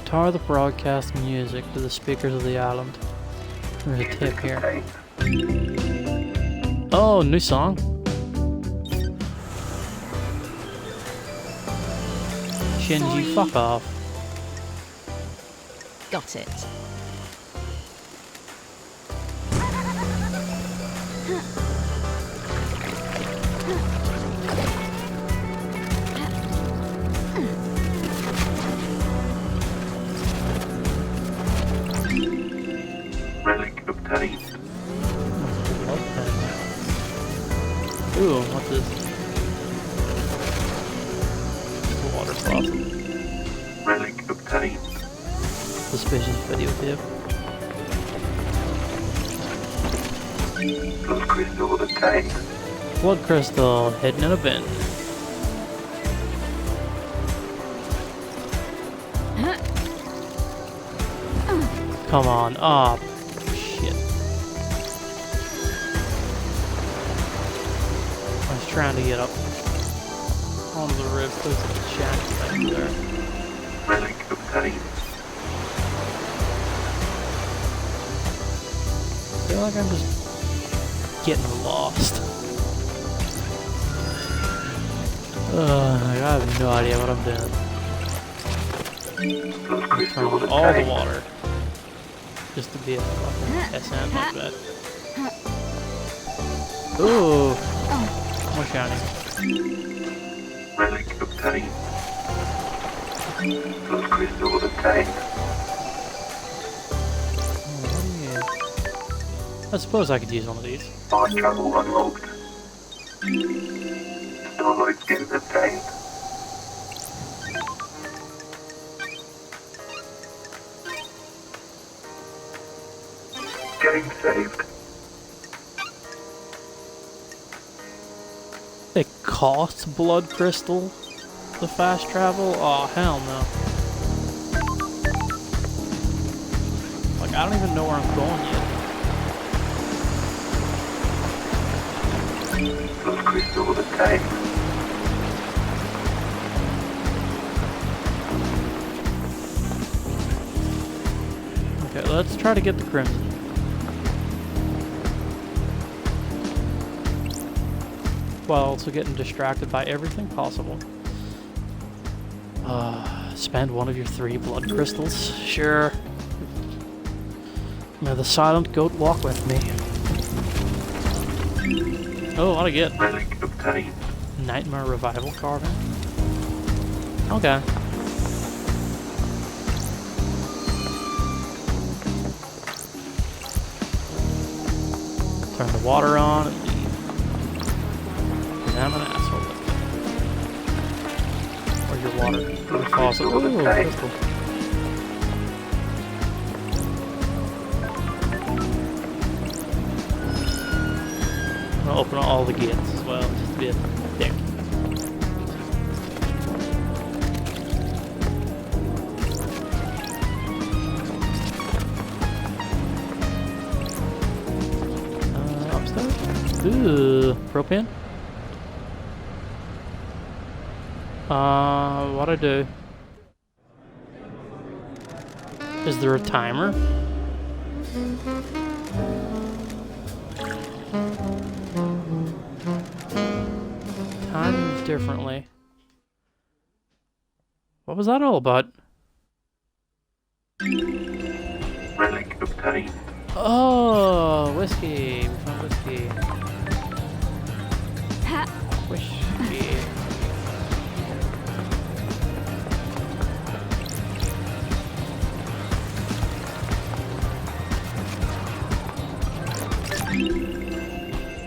Tar the broadcast music to the speakers of the island. There's a tip here. obtained. Oh, new song. Shinji, fuck off. Got it. Relic obtained. Ooh, what's this? It's a water faucet. Relic obtained. Suspicious videotape. Blood crystal obtained. Blood crystal hidden in a bin. Come on, ah, shit. I was trying to get up onto the roof. There's a shack thing there. Relic obtained. I feel like I'm just getting lost. I have no idea what I'm doing. Blood crystal Turning on all the obtained. water. Just to be a fucking SM like that. Ooh! More shiny. Relic obtained. Blood crystal obtained. I suppose I could use one of these. Fast travel unlocked. Starlight skin obtained. Getting saved. It costs blood crystal to fast travel? Oh, hell no. Like, I don't even know where I'm going yet. Blood crystal obtained. Okay, let's try to get the crimson. While also getting distracted by everything possible. Spend one of your 3 blood crystals. Sure. May the silent goat walk with me. Oh, what'd I get? Relic obtained. Nightmare revival carving. Okay. Turn the water on and leave. 'Cause I'm an asshole. Or your water. Or your faucet. Ooh, crystal. I'm gonna open all the gates as well, just to be a dick. Upstairs? Ooh, propane? What'd I do? Is there a timer? Time moves differently. What was that all about? Relic obtained. Oh, whiskey. We found whiskey. Whiskey.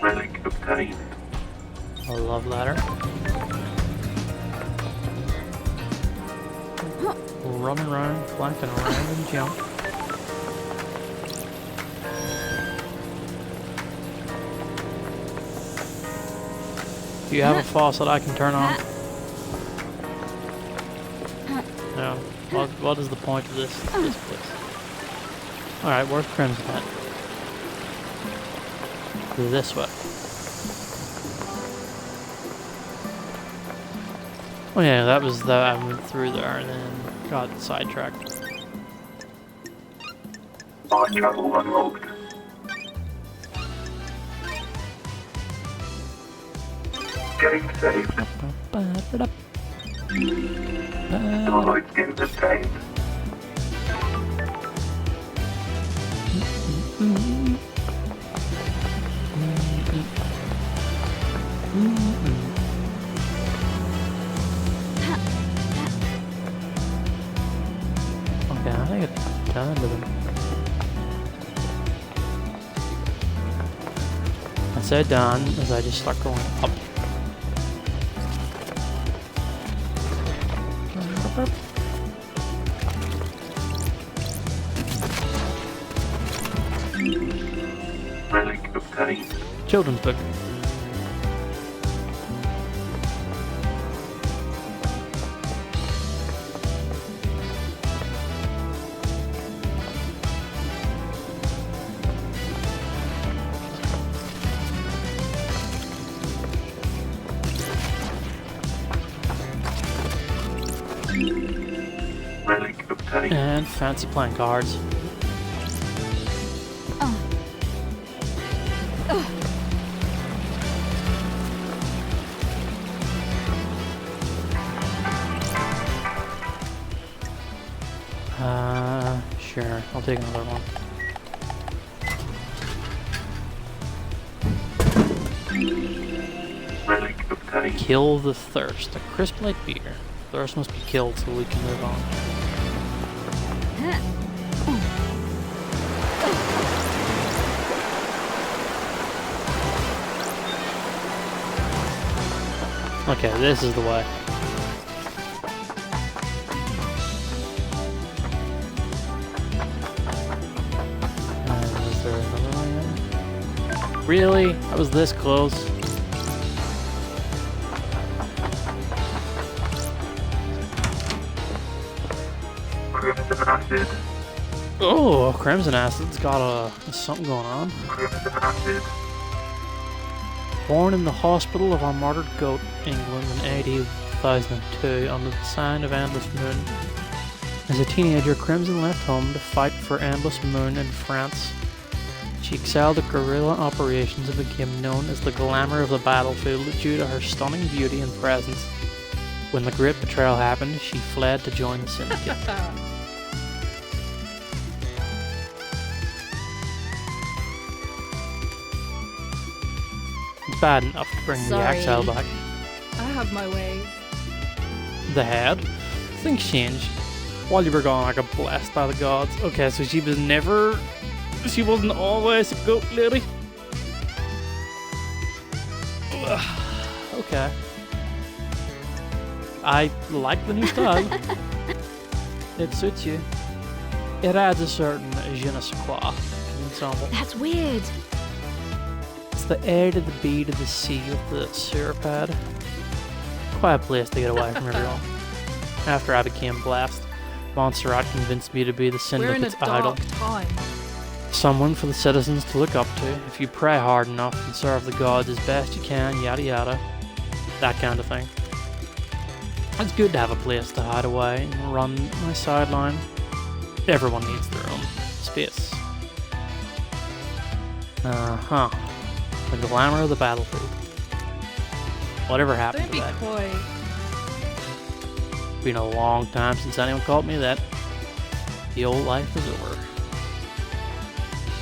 Relic obtained. A love ladder. Run around, flanking around and jump. Do you have a faucet I can turn on? No. What is the point of this place? Alright, where's Crimson at? This way. Oh yeah, that was that. I went through there and then got sidetracked. Fast travel unlocked. getting saved. Starlight in the tank. Okay, I think it's done to them. I said done as I just start going up. Relic obtained. Children's book. Relic obtained. And fancy playing cards. Sure, I'll take another one. Relic obtained. Kill the thirst. A crisp light beer. Thirst must be killed so we can move on. Okay, this is the way. And is there another one? Really? I was this close. Crimson acid. Oh, Crimson Acid's got something going on. Crimson acid. Born in the hospital of our martyred goat, England, in AD 2002, under the sign of Endless Moon. As a teenager, Crimson left home to fight for Endless Moon in France. She excelled at guerrilla operations and became known as the glamour of the battlefield due to her stunning beauty and presence. When the Great Betrayal happened, she fled to join the Syndicate. It's bad enough to bring the Sorry. Exile back. I have my ways. The head. Things changed while you were gone. I got blessed by the gods. Okay, so she was never. She wasn't always a goat lady. Ugh, okay. I like the new style. It suits you. It adds a certain je ne sais quoi to the ensemble. That's weird. It's the air to the B to the C with the sewer pad. Quiet place to get away from everyone. After I became blessed, Montserrat convinced me to be the We're in a Syndicate's idol. dark time. Someone for the citizens to look up to if you pray hard enough and serve the gods as best you can, yada yada. That kind of thing. It's good to have a place to hide away and run my sideline. Everyone needs their own space. Uh-huh. The glamour of the battlefield. Whatever happened Don't to be that? coy. Been a long time since anyone called me that. The old life is over.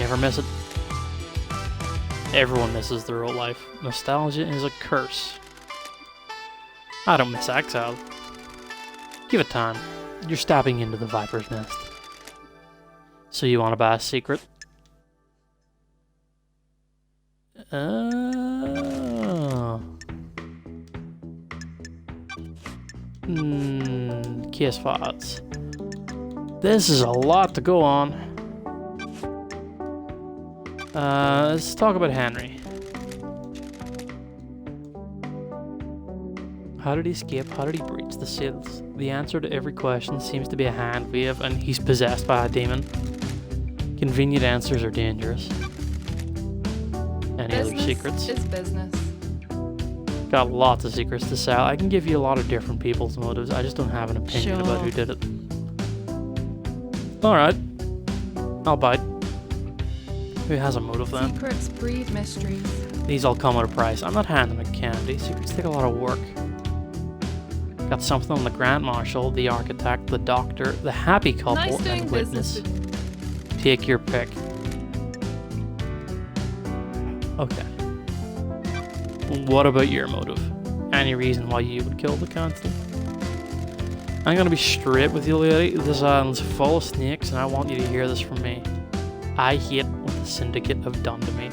Never miss it. Everyone misses their old life. Nostalgia is a curse. I don't miss Exile. Give it time. You're stepping into the Viper's Nest. So you want to buy a secret? Oh. Case files. This is a lot to go on. Let's talk about Henry. How did he escape? How did he breach the seals? The answer to every question seems to be a hand wave, and he's possessed by a demon. Convenient answers are dangerous. Any other Business secrets? is business. Got lots of secrets to sell. I can give you a lot of different people's motives. I just don't have an opinion about who did it. Alright. I'll bite. Who has a motive then? Secrets breed mysteries. These all come at a price. I'm not handing out candy. Secrets take a lot of work. Got something on the Grand Marshal, the Architect, the Doctor, the Happy Couple, Nice doing and Witness. business. Take your pick. Okay. What about your motive? Any reason why you would kill the Council? I'm gonna be straight with you, lady. This island's full of snakes, and I want you to hear this from me. I hate what the Syndicate have done to me.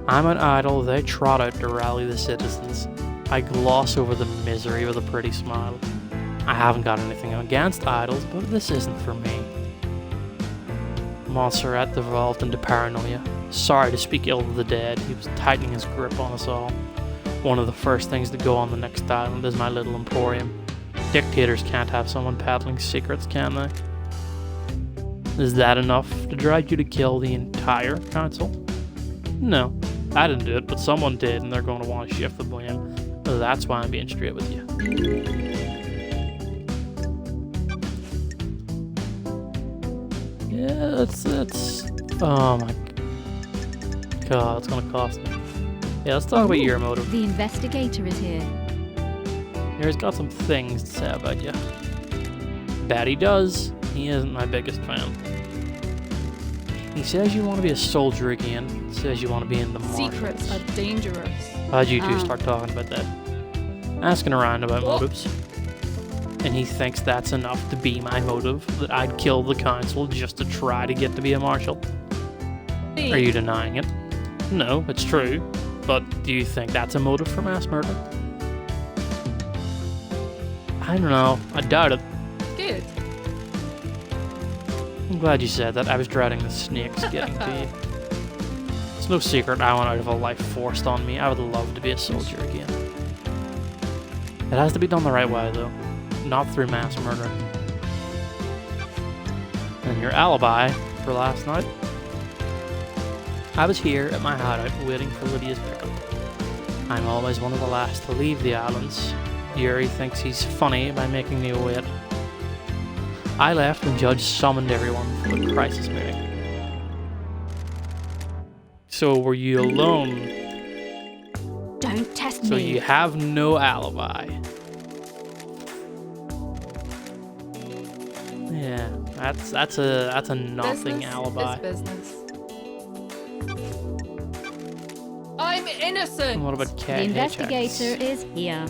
I'm an idol they trot out to rally the citizens. I gloss over the misery with a pretty smile. I haven't got anything against idols, but this isn't for me. Montserrat devolved into paranoia. Sorry to speak ill of the dead, he was tightening his grip on us all. One of the first things to go on the next island is my little emporium. Dictators can't have someone peddling secrets, can they? Is that enough to drive you to kill the entire council? No, I didn't do it, but someone did, and they're going to want to shift the blame. That's why I'm being straight with you. Yeah, that's oh my god, it's gonna cost me. Yeah, let's talk about your motive. The investigator is here. He's got some things to say about you. Bet he does. He isn't my biggest fan. He says you want to be a soldier again. Says you want to be in the Marshals. Secrets are dangerous. How'd you two Ah. start talking about that? Asking around about What? motives. And he thinks that's enough to be my motive, that I'd kill the council just to try to get to be a marshal. Are you denying it? No, it's true. But do you think that's a motive for mass murder? I don't know. I doubt it. Good. I'm glad you said that. I was dreading the snakes getting to you. It's no secret I want out of a life forced on me. I would love to be a soldier again. It has to be done the right way, though. Not through mass murder. And your alibi for last night? I was here at my hideout waiting for Lydia's pickup. I'm always one of the last to leave the islands. Yuri thinks he's funny by making me wait. I left when Judge summoned everyone for the crisis meeting. So were you alone? Don't test So me. you have no alibi. Yeah, that's a nothing Business alibi. is business. I'm innocent. And what about The cat investigator is here.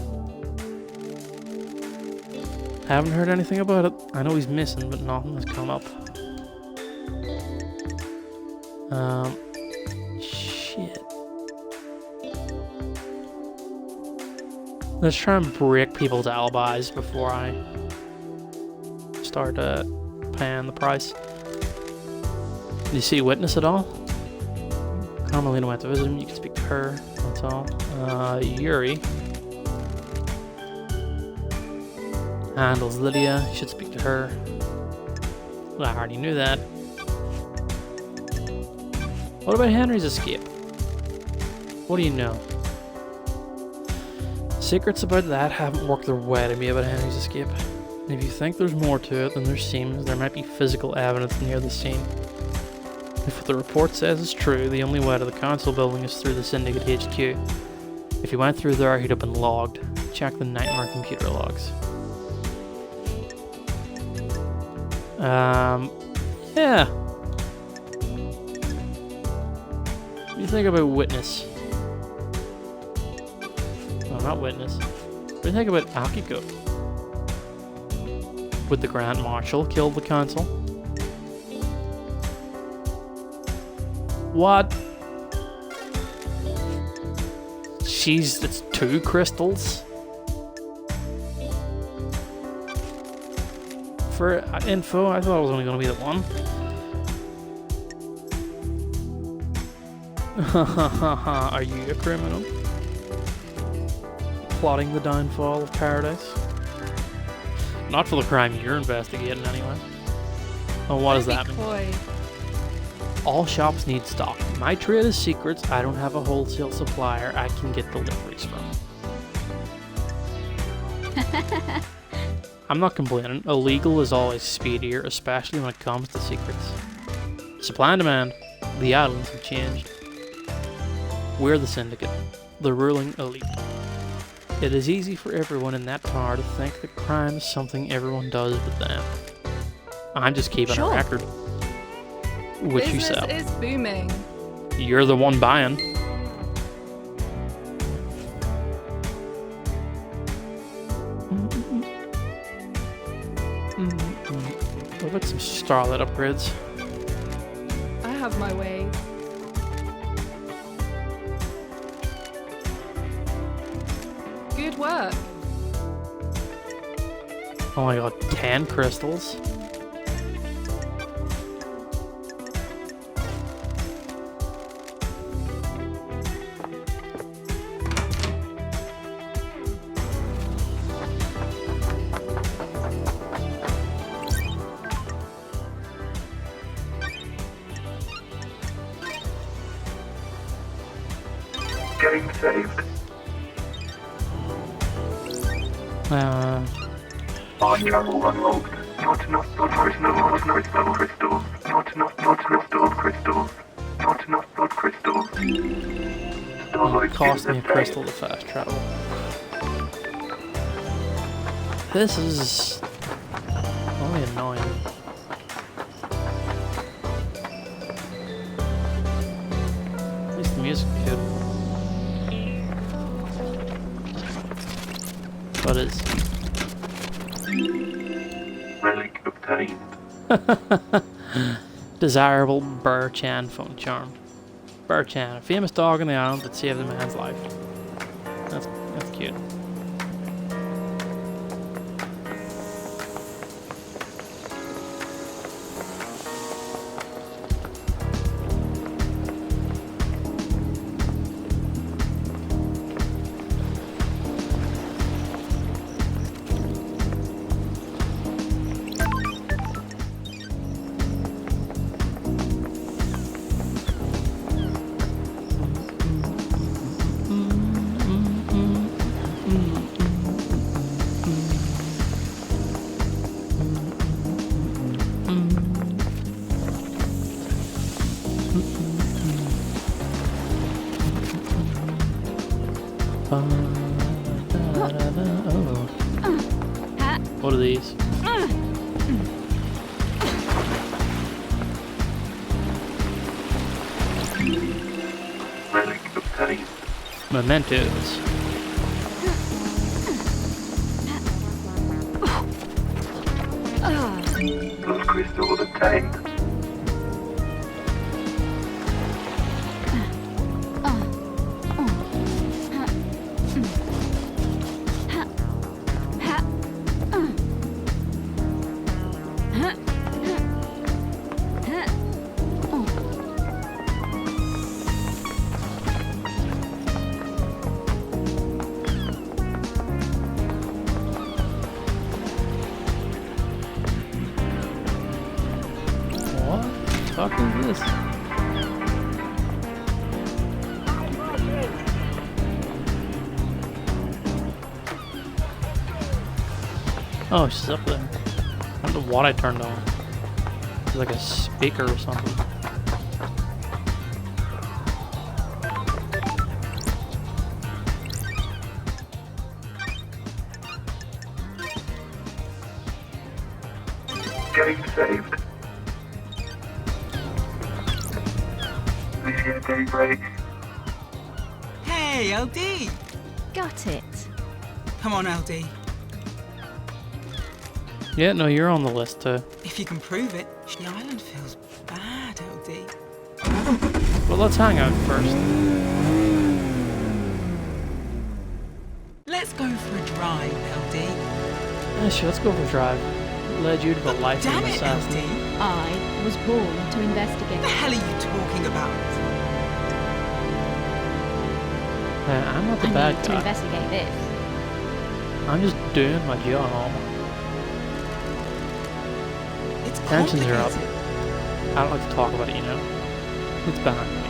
Haven't heard anything about it. I know he's missing, but nothing has come up. Shit. Let's try and break people's alibis before I start paying the price. Did you see Witness at all? Carmelina went to visit him. You can speak to her. That's all. Yuri handles Lydia. You should speak to her. Well, I already knew that. What about Henry's escape? What do you know? Secrets about that haven't worked their way to me about Henry's escape. And if you think there's more to it than there seems, there might be physical evidence near the scene. If what the report says is true, the only way to the council building is through the Syndicate HQ. If he went through there, he'd have been logged. Check the Nightmare computer logs. Yeah. What do you think about Witness? No, not Witness. What do you think about Akiko? Would the Grand Marshal kill the council? What? It's 2 crystals? For info, I thought it was only going to be the 1. Are you a criminal? Plotting the downfall of paradise? Not for the crime you're investigating, anyway. Oh, what does that mean? Coy. All shops need stock. My trade is secrets. I don't have a wholesale supplier I can get deliveries from. I'm not complaining. Illegal is always speedier, especially when it comes to secrets. Supply and demand. The islands have changed. We're the Syndicate, the ruling elite. It is easy for everyone in that tower to think that crime is something everyone does but them. I'm just keeping a record. Which you Business sell. is booming. You're the one buying. What about some starlit upgrades? I have my ways. Good work. Oh my god, 10 crystals? Game saved. On travel unlocked. Not enough blood crystals. Not enough blood crystals. Not enough blood crystals. Not enough blood crystals. It cost me a crystal to fast travel. This is only annoying. At least the music's good. What is? Relic obtained. Desirable Burchan phone charm. Burchan, a famous dog on the island that saved a man's life. That's cute. What are these? Relic obtained. Mementos. Blood crystal obtained. What the fuck is this? Oh, she's up there. I don't know what I turned on. It's like a speaker or something. Game saved. This is daybreak. Hey, LD! Got it. Come on, LD. Yeah, no, you're on the list too. If you can prove it, the island feels bad, LD. But let's hang out first. Let's go for a drive, LD. Yeah, sure, let's go for a drive. What led you to the life of Damn an it, assassin? LD! I was born to What the investigate. hell are you talking about? I'm not the I bad need to guy. investigate this. I'm just doing my job. It's Tensions are up. complicated. I don't like to talk about it, you know. It's behind me.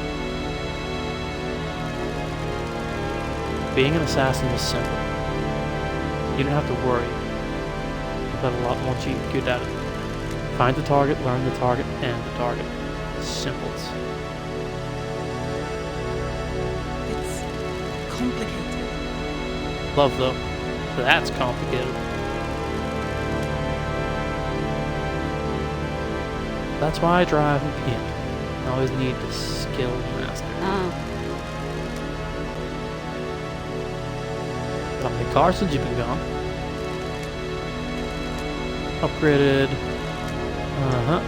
Being an assassin is simple. You don't have to worry about a lot once you get good at it. Find the target, learn the target, and the target. Simple. complicated. Love, though. That's complicated. That's why I drive and paint. I always need the skill master. Ah, How many cars since you've been gone? Upgraded. Uh-huh.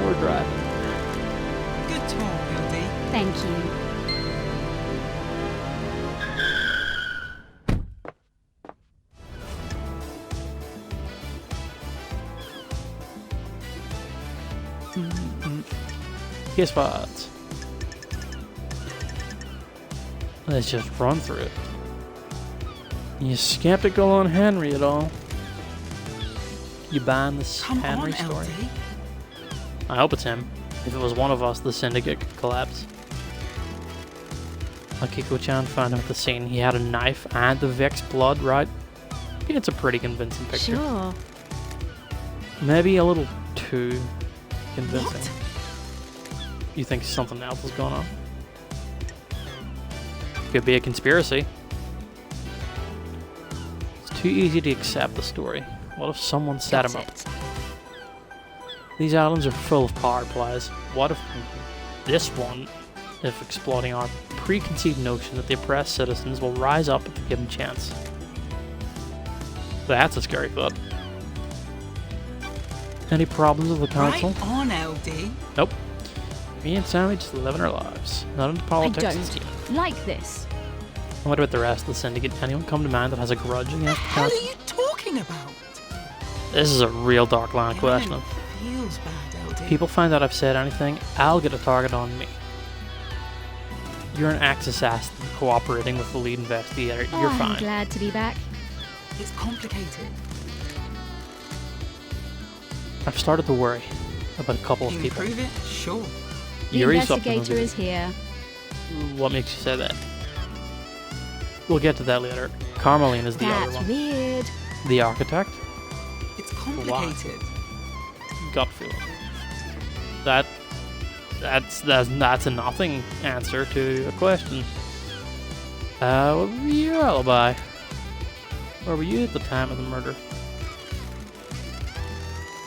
More driving. Good talk, LD. thank you. Guess what? Let's just run through it. You skeptical on Henry at all? You buying this Come Henry on, story? LD. I hope it's him. If it was one of us, the syndicate could collapse. Akiko-chan found him at the scene. He had a knife and the Vex blood, right? It's a pretty convincing picture. Sure. Maybe a little too convincing. What? You think something else is going on? Could be a conspiracy. It's too easy to accept the story. What if someone set him up? That's it. These islands are full of power plays. What if this one, if exploiting our preconceived notion that the oppressed citizens will rise up if given chance? That's a scary thought. Any problems with the council? Right on, LD. Nope. Me and Sammy just living our lives. Not into I politics. don't like this. What about the rest of the syndicate? Anyone come to mind that has a grudge against the Hell are council? you talking about? This is a real dark line of The questioning. island feels bad, LD. People find out I've said anything, I'll get a target on me. You're an ex-assassin cooperating with the lead investigator. You're I'm fine. glad to be back. It's complicated. I've started to worry about a couple of Can people. improve it? Sure. The Yuri's up to no investigator good. is here. What makes you say that? We'll get to that later. Carmeline is the other That's one. weird. The architect? It's complicated. Gut feeling. That's a nothing answer to a question. What was your alibi? Where were you at the time of the murder?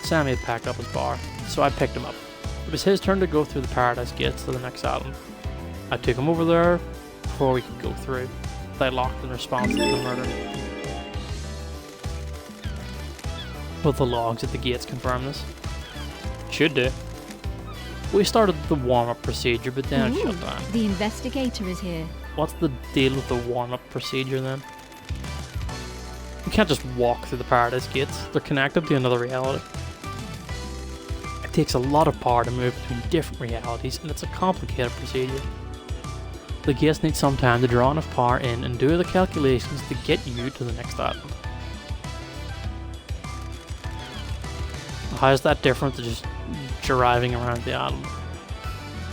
Sammy had packed up his bar, so I picked him up. It was his turn to go through the Paradise Gates to the next island. I took him over there before we could go through. They locked in response to the murder. Will the logs at the gates confirm this? Should do. We started the warm-up procedure, but then it Ooh, shut down. the investigator is here. What's the deal with the warm-up procedure then? You can't just walk through the Paradise Gates. They're connected to another reality. It takes a lot of power to move between different realities, and it's a complicated procedure. The gates need some time to draw enough power in and do the calculations to get you to the next island. How is that different to just driving around the island?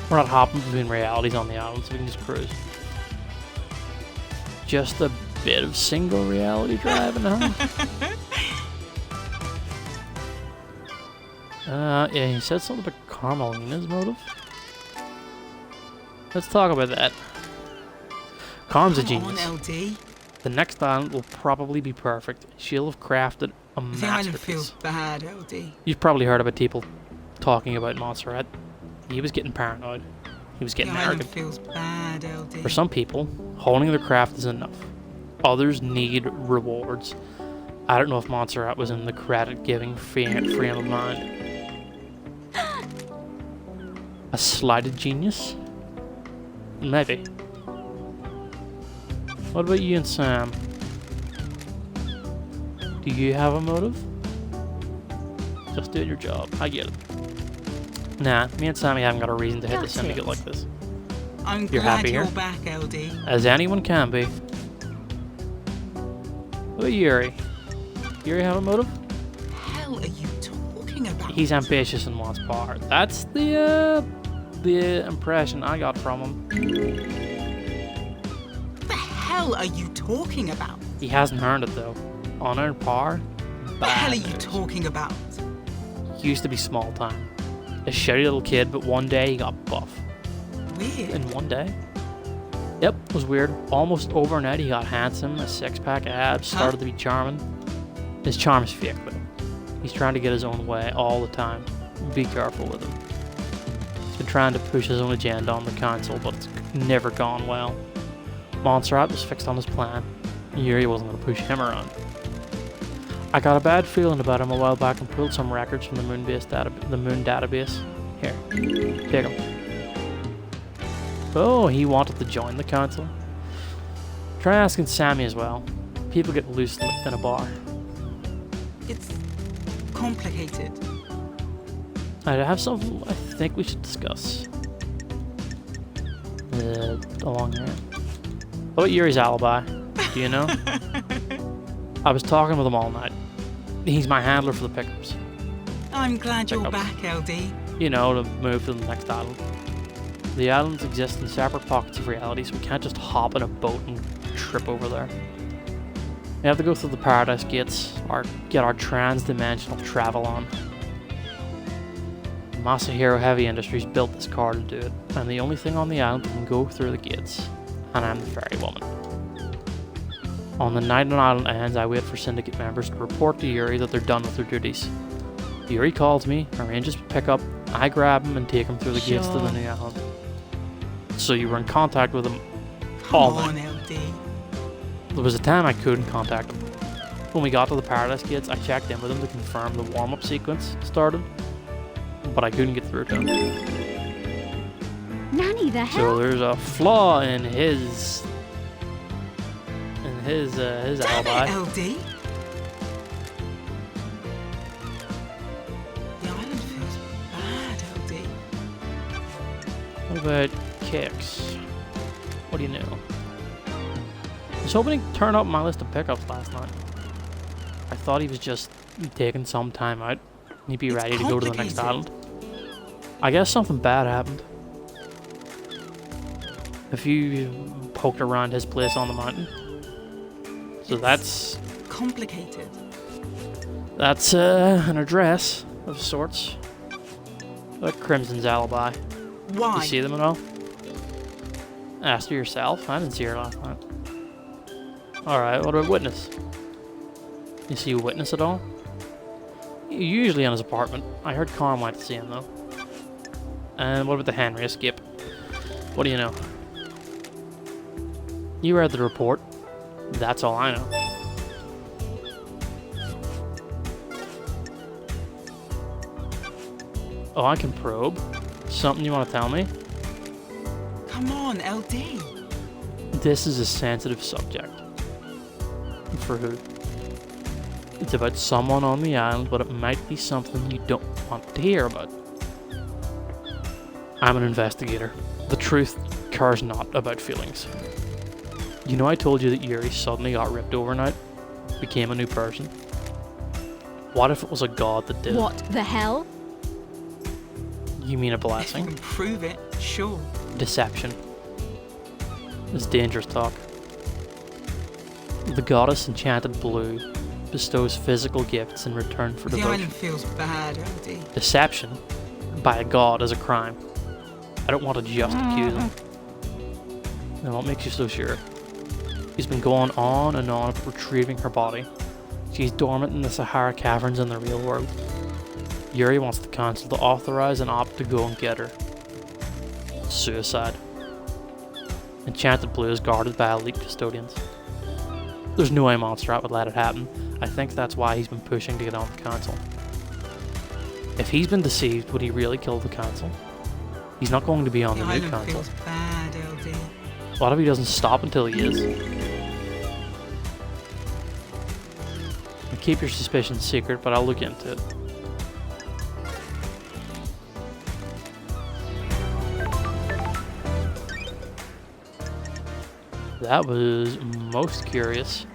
We're not hopping between realities on the island, so we can just cruise. Just a bit of single reality driving, huh? Yeah, he said something about Carmelina's motive. Let's talk about that. Carm's a Come on, genius. LD. The next island will probably be perfect. She'll have crafted a The island masterpiece. feels bad, LD. You've probably heard about people talking about Montserrat. He was getting paranoid. He was The getting island arrogant. feels bad, LD. For some people, honing their craft is enough. Others need rewards. I don't know if Montserrat was in the credit-giving frame of mind. A slighted genius? Maybe. What about you and Sam? Do you have a motive? Just doing your job. I get it. Nah, me and Sammy haven't got a reason to hit the Got syndicate it. like this. I'm You're glad happy you're here? back, LD. As anyone can be. What about Yuri? Yuri have a motive? Hell are you talking about? He's ambitious and wants power. That's the impression I got from him. What the hell are you talking about? He hasn't earned it though. Unearned power? What the hell are Bad you news. talking about? He used to be small time. A shitty little kid, but one day he got buff. Weird. In one day? was weird. Almost overnight, he got handsome, a six-pack, abs, started to be charming. His charm is fake, though. He's trying to get his own way all the time. Be careful with him. He's been trying to push his own agenda on the council, but it's never gone well. Montserrat was fixed on his plan. Yuri wasn't going to push him around. I got a bad feeling about him a while back and pulled some records from the moon database. Here, take him. Oh, he wanted to join the council. Try asking Sammy as well. People get loose in a bar. It's complicated. I have something I think we should discuss. Along here. What about Yuri's alibi? Do you know? I was talking with him all night. He's my handler for the pickups. I'm glad you're back, LD. You know, to move to the next island. The islands exist in separate pockets of reality, so we can't just hop in a boat and trip over there. We have to go through the Paradise Gates, or get our trans-dimensional travel on. Masahiro Heavy Industries built this car to do it, and the only thing on the island that can go through the gates, and I'm the ferry woman. On the night an island ends, I wait for Syndicate members to report to Yuri that they're done with their duties. Yuri calls me, arranges to pick up, I grab him and take him through the gates to the new island. So you were in contact with him all Come night. on, LD. There was a time I couldn't contact him. When we got to the Paradise Gates, I checked in with him to confirm the warm-up sequence started, but I couldn't get through to him. Nanny, the hell? So there's a flaw in his alibi. Damn it, LD. The island feels bad, LD. What about Kix? What do you know? I was hoping he'd turn up on my list of pickups last night. I thought he was just taking some time out. He'd be ready to go to the next island. I guess something bad happened. If you poked around his place on the mountain. So that's complicated. That's an address of sorts. Like Crimson's alibi. Why? You see them at all? Ask her yourself. I didn't see her last night. Alright, what about Witness? You see Witness at all? Usually in his apartment. I heard Con went to see him though. And what about the Henry escape? What do you know? You read the report. That's all I know. Oh, I can probe. Something you want to tell me? Come on, LD. This is a sensitive subject. For who? It's about someone on the island, but it might be something you don't want to hear about. I'm an investigator. The truth cares not about feelings. You know I told you that Yuri suddenly got ripped overnight? Became a new person? What if it was a god that did it? What the hell? You mean a If you blessing? can prove it, sure. Deception. It's dangerous talk. The goddess Enchanted Blue bestows physical gifts in return for The devotion. island feels bad, LD. Deception by a god is a crime. I don't want to just accuse him. Then what makes you so sure? He's been going on and on about retrieving her body. She's dormant in the Sahara caverns in the real world. Yuri wants the council to authorize and opt to go and get her. Suicide. Enchanted Blue is guarded by elite custodians. There's no way Montserrat would let it happen. I think that's why he's been pushing to get on the council. If he's been deceived, would he really kill the council? He's not going to be on The the new island council. feels bad, LD. What if he doesn't stop until he is? And keep your suspicions secret, but I'll look into it. That was most curious.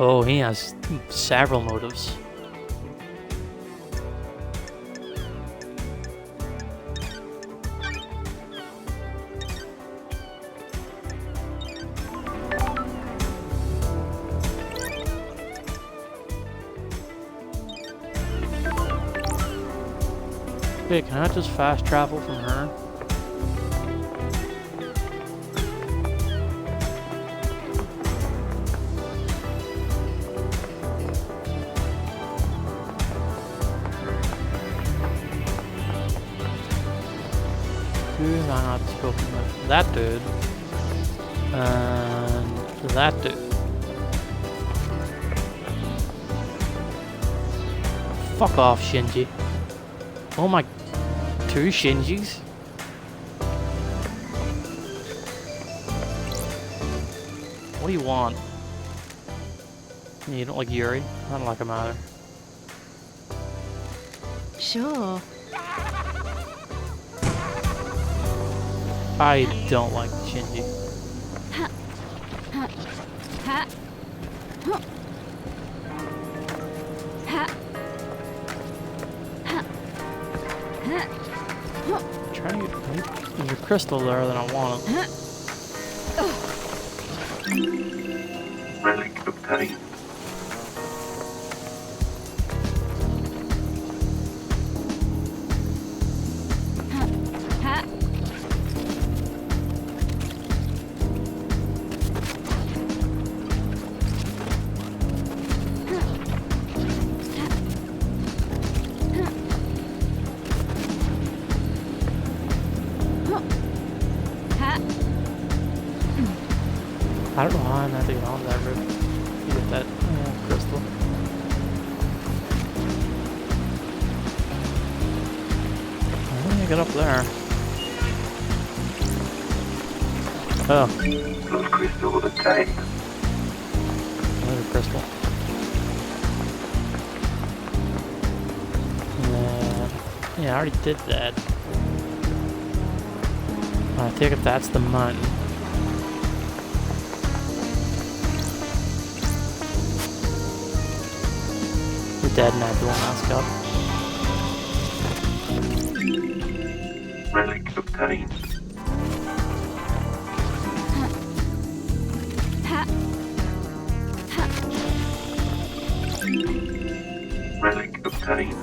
Oh, he has several motives. Okay, can I just fast travel from her? Who have I not spoken with? That dude. And that dude. Fuck off, Shinji. Oh my... 2 Shinjis? What do you want? You don't like Yuri? I don't like him either. Sure. I don't like Shinji. Ha. Ha. Ha. Ha. Trying to get... There's a crystal there that I want. Relic obtained. Ha. I don't know how I'm not to get on that route. You get that crystal. How do I get up there? Oh, Blood crystal obtained. another crystal. Yeah, I already did that. I take it that's the mountain. The dead Nebula mascot. Relic obtained. Ha. Relic obtained.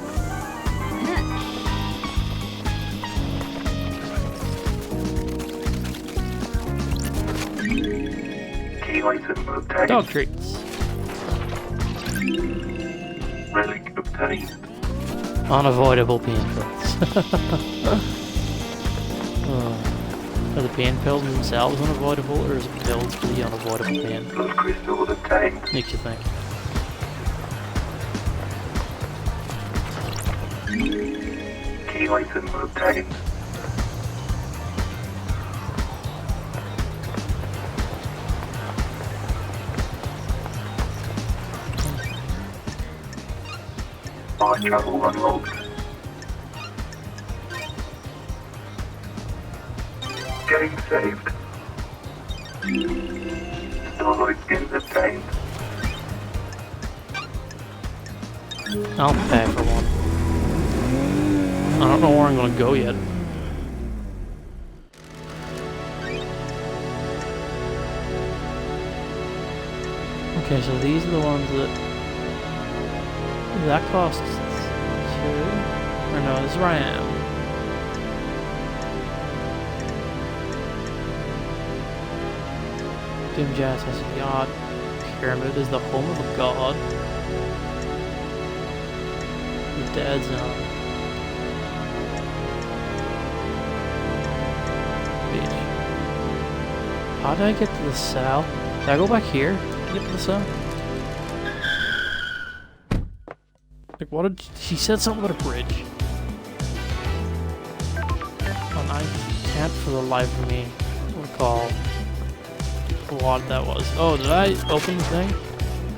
Key item obtained. Dog treats. Relic obtained. Unavoidable pain pills. Are the pain pills themselves unavoidable, or is it pills for the unavoidable pain? Blood crystal obtained. Makes you think. Key item obtained. Fast travel unlocked. Getting saved. Starlight skins obtained. I'll pay for one. I don't know where I'm gonna go yet. Okay, so these are the ones that costs 2. Or no, this is where I am. Doom Jazz has a yacht. Pyramid is the home of a god. The dead zone. Beach. How did I get to the cell? Did I go back here to get to the cell? Like, what did she said something about a bridge? And I can't for the life of me recall what that was. Oh, did I open the thing?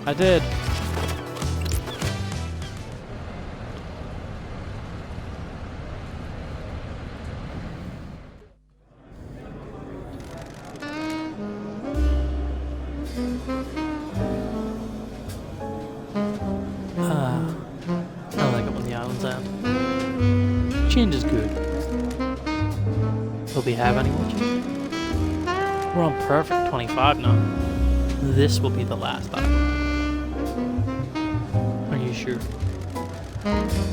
I did. I like it when the islands end. Change is good. Will we have any more change? We're on perfect 25 now. This will be the last island. Are you sure?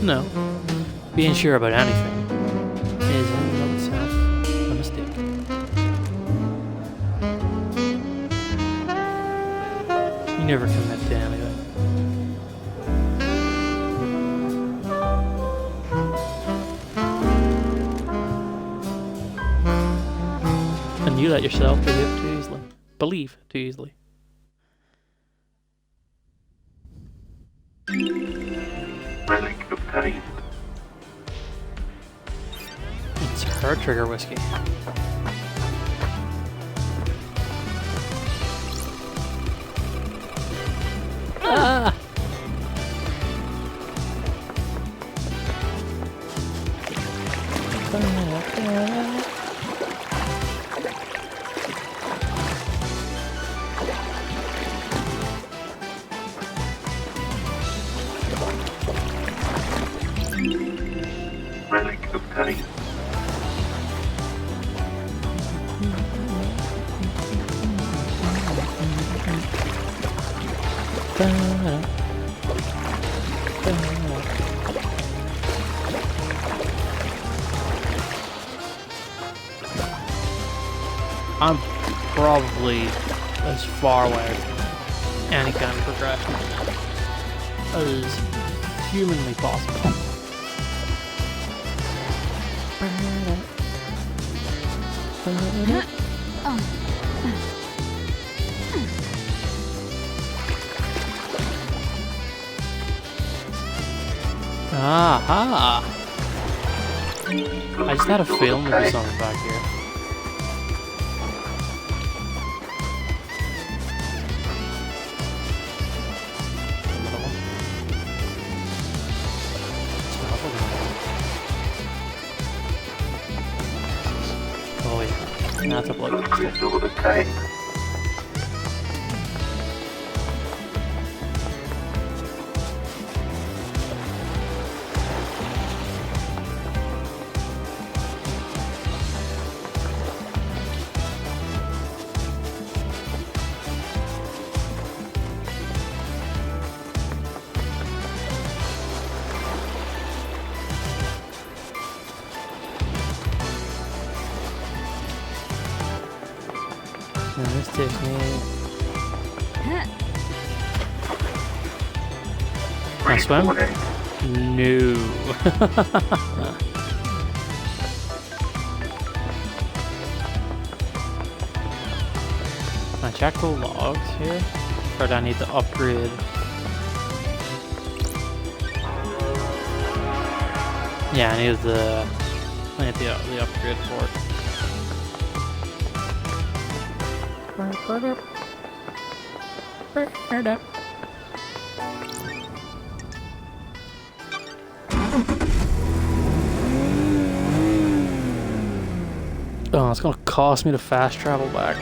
No. Being sure about anything is in and of itself a mistake. You never commit to anything. And you let yourself believe too easily. Believe too easily. Relic obtained. It's her trigger whiskey. Ah! Relic obtained. I'm probably as far away from any kind of progression as humanly possible. Aha! I just had a feeling there'd be something back here. Another one. Smells like another one. Oh yeah, that's a blood crystal. Crystal obtained. And this takes me. Can I swim? No. Can I check the logs here? Or do I need to upgrade? Yeah, I need the upgrade for it. Oh, it's gonna cost me to fast travel back.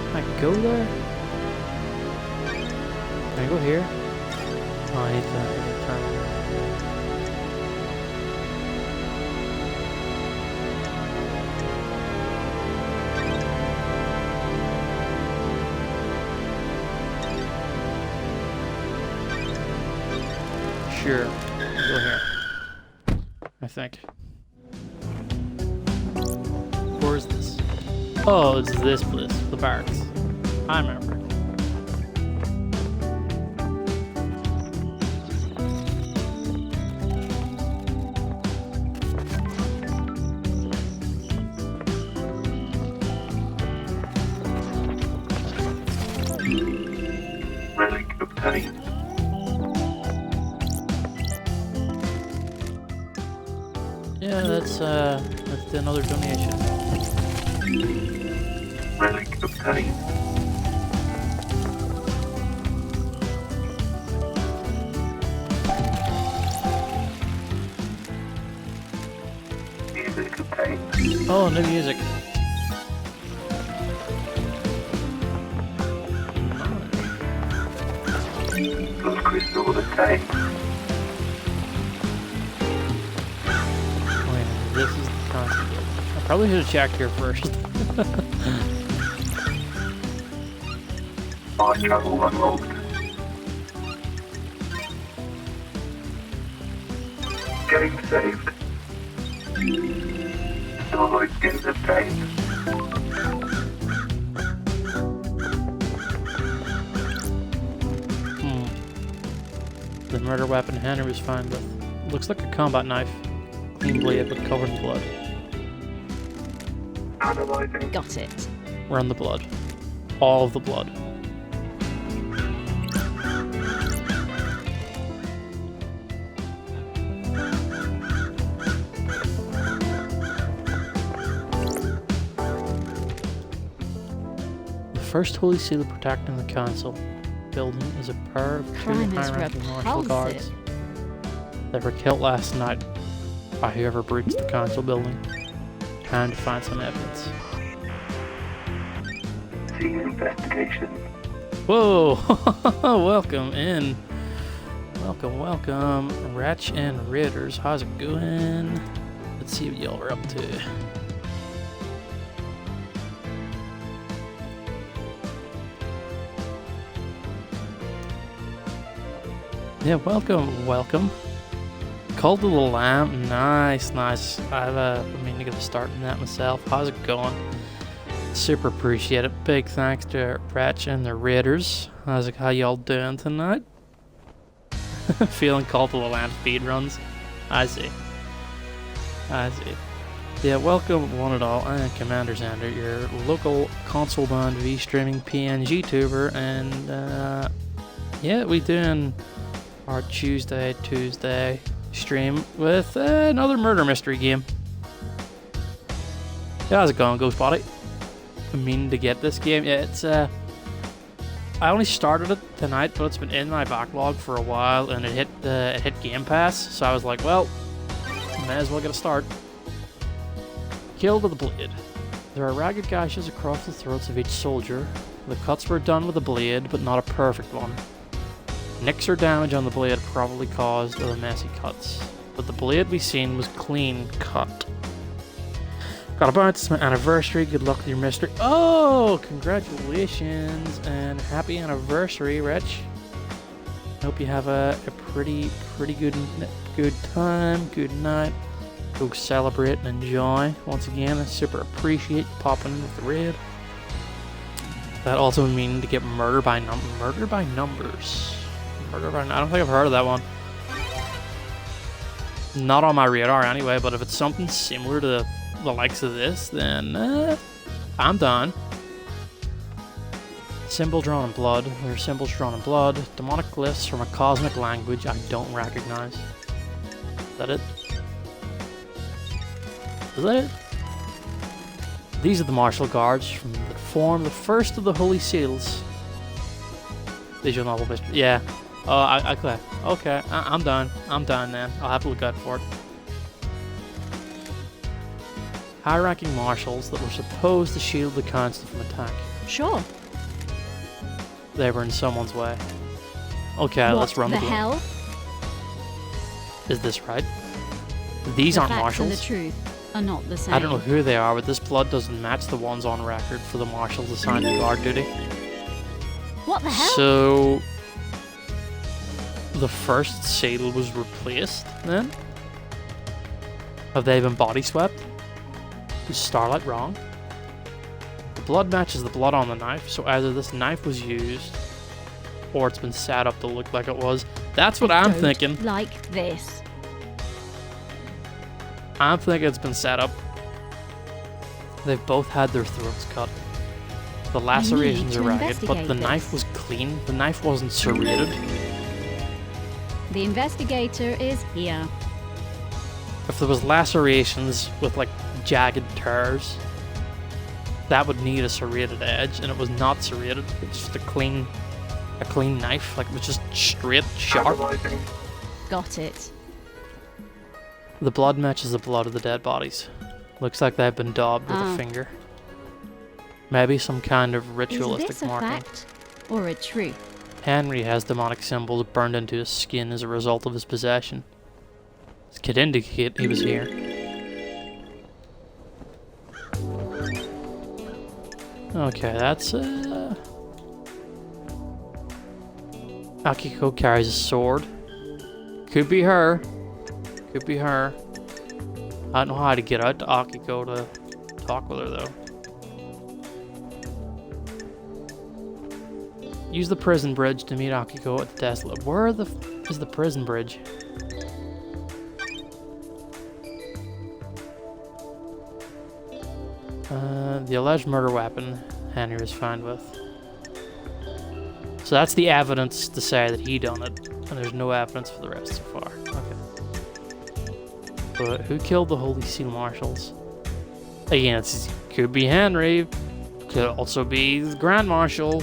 Can I go there? Can I go here? Oh, I need to turn. Sure, go here. I think. Where is this? Oh, it's this place, the barracks. I remember. Relic obtained. Yeah, that's another donation. Relic obtained. Music obtained. Oh, new music. Blood crystal obtained. Oh yeah, this is the constant. Probably should have checked here first. Fast travel unlocked. Game saved. Storage is obtained. The murder weapon Henry was found with. Looks like a combat knife. Clean blade but covered in blood. Analyzing. Got it. Run the blood. All of the blood. The first holy seal protecting the council building is a pair of two Crime is high-ranking martial guards. repulsive. They were killed last night by whoever breached the council building. Time to find some evidence. See investigation. Whoa! Welcome in. Welcome, welcome. Ratch and Ritters, how's it going? Let's see what y'all are up to. Yeah, welcome, welcome. Cult of the Lamb, nice, nice. I've been meaning to get a start in that myself. How's it going? Super appreciate it. Big thanks to Ratch and the Raiders. How y'all doing tonight? Feeling Cult of the Lamb speed runs. I see. Yeah, welcome one and all. I am Commander Xander, your local console-bound V-streaming PNG tuber, and yeah, we doing our Tuesday stream with another murder mystery game. Yeah, how's it going, Ghost Body? I mean to get this game. Yeah, it's I only started it tonight, but it's been in my backlog for a while, and it hit Game Pass, so I was like, well, may as well get a start. Killed with a blade. There are ragged gashes across the throats of each soldier. The cuts were done with a blade, but not a perfect one. Nicks or damage on the blade probably caused the messy cuts, but the blade we seen was clean cut. Got a bounce, it's my anniversary, good luck with your mystery. Oh, congratulations, and happy anniversary, Rich. Hope you have a pretty good time, good night. Go celebrate and enjoy. Once again, I super appreciate you popping in with the raid. That also means to get murder by numbers. I don't think I've heard of that one. Not on my radar anyway, but if it's something similar to the likes of this, then I'm done. Symbol drawn in blood. There are symbols drawn in blood. Demonic glyphs from a cosmic language I don't recognize. Is that it? Is that it? These are the martial guards that form the first of the holy seals. Visual novel mystery. Yeah. Okay. I'm done. I'm done then. I'll have to look out for it. High-ranking marshals that were supposed to shield the council from attack. Sure. They were in someone's way. Okay, let's run the What the game. hell? Is this right? These The aren't facts and marshals. the truth are not the same. I don't know who they are, but this blood doesn't match the ones on record for the marshals assigned to guard duty. What the hell? So, the first seal was replaced then? Have they been body swept? Is Starlight wrong? The blood matches the blood on the knife, so either this knife was used, or it's been set up to look like it was. That's what I'm Don't thinking. Like this. I'm thinking it's been set up. They've both had their throats cut. The lacerations to are ragged, but the investigate knife this. was clean. The knife wasn't serrated. The investigator is here. If there was lacerations with like jagged tears, that would need a serrated edge, and it was not serrated. It's just a clean knife. Like it was just straight, sharp. Analyzing. Got it. The blood matches the blood of the dead bodies. Looks like they've been daubed with a finger. Maybe some kind of Is ritualistic this a marking. fact or a truth? Henry has demonic symbols burned into his skin as a result of his possession. This could indicate he was here. Okay, that's Akiko carries a sword. Could be her. Could be her. I don't know how to get out to Akiko to talk with her though. Use the prison bridge to meet Akiko at the desolate. Where is the prison bridge? The alleged murder weapon Henry was found with. So that's the evidence to say that he done it, and there's no evidence for the rest so far. Okay. But who killed the Holy Seal Marshals? Again, it could be Henry, could also be the Grand Marshal,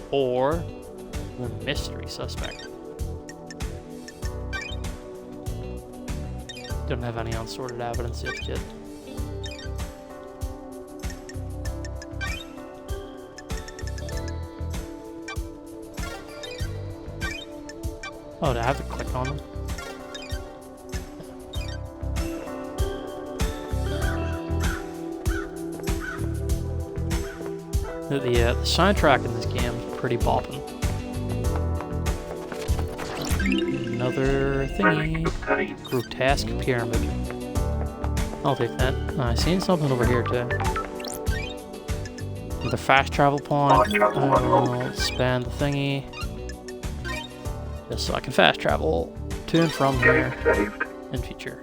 or the mystery suspect. Don't have any unsorted evidence yet. Oh, do I have to click on them? The soundtrack in this game is pretty bopping. Another thingy. Grotesque pyramid. I'll take that. I seen something over here too. The fast travel point. I'll spend the thingy. Just so I can fast travel to and from here in future.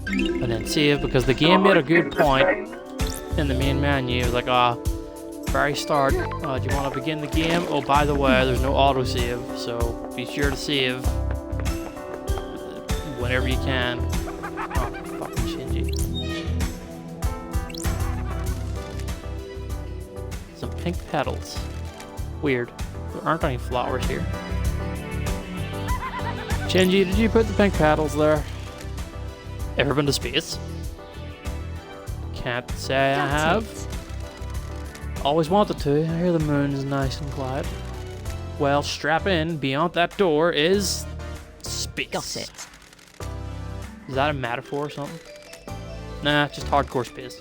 And then save, because the game made a good point in the main menu. It was like, very start, do you want to begin the game? Oh, by the way, there's no autosave, so be sure to save whenever you can. Oh, fucking Shinji. Some pink petals. Weird. There aren't any flowers here. Shinji, did you put the pink petals there? Ever been to space? Can't say I have. Always wanted to. I hear the moon is nice and quiet. Well, strap in. Beyond that door is space. Got it. Is that a metaphor or something? Nah, just hardcore space.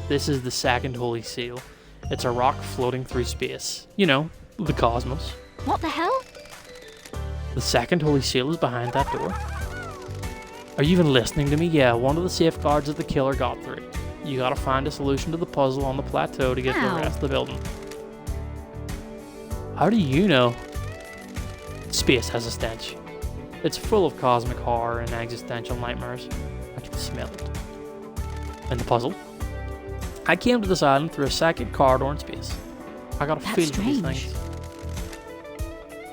This is the second Holy Seal. It's a rock floating through space. You know, the cosmos. What the hell? The second Holy Seal is behind that door. Are you even listening to me? Yeah, one of the safeguards that the killer got through. You gotta find a solution to the puzzle on the plateau to get to the rest of the building. How do you know? Space has a stench. It's full of cosmic horror and existential nightmares. I can smell it. And the puzzle? I came to this island through a psychic corridor in space. I got a feeling for these things.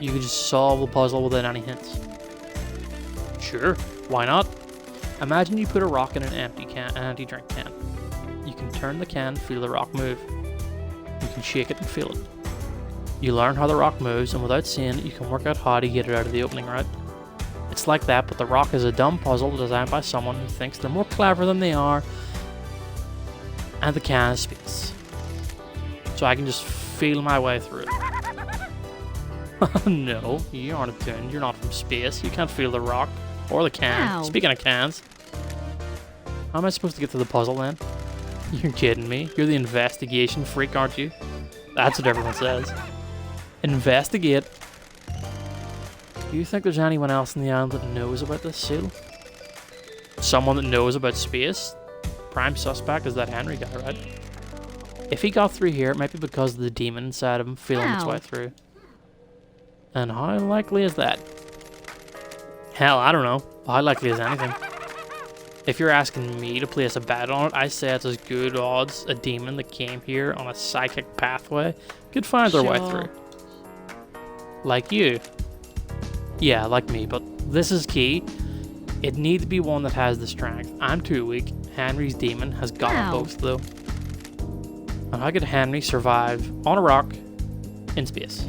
You could just solve the puzzle without any hints. Sure, why not? Imagine you put a rock in an empty drink can. You can turn the can, feel the rock move. You can shake it and feel it. You learn how the rock moves, and without seeing it, you can work out how to get it out of the opening route. It's like that, but the rock is a dumb puzzle designed by someone who thinks they're more clever than they are, and the can is space. So I can just feel my way through it. No, you aren't attuned. You're not from space. You can't feel the rock or the can. Ow. Speaking of cans, how am I supposed to get to the puzzle then? You're kidding me. You're the investigation freak, aren't you? That's what everyone says. Investigate. Do you think there's anyone else on the island that knows about this seal? Someone that knows about space? Prime suspect is that Henry guy, right? If he got through here, it might be because of the demon inside of him feeling its way through. And how likely is that? Hell, I don't know. How likely is anything? If you're asking me to place a bet on it, I say it's as good odds a demon that came here on a psychic pathway could find their way through. Like you. Yeah, like me, but this is key. It needs to be one that has the strength. I'm too weak. Henry's demon has got them both, though. And how could Henry survive on a rock in space?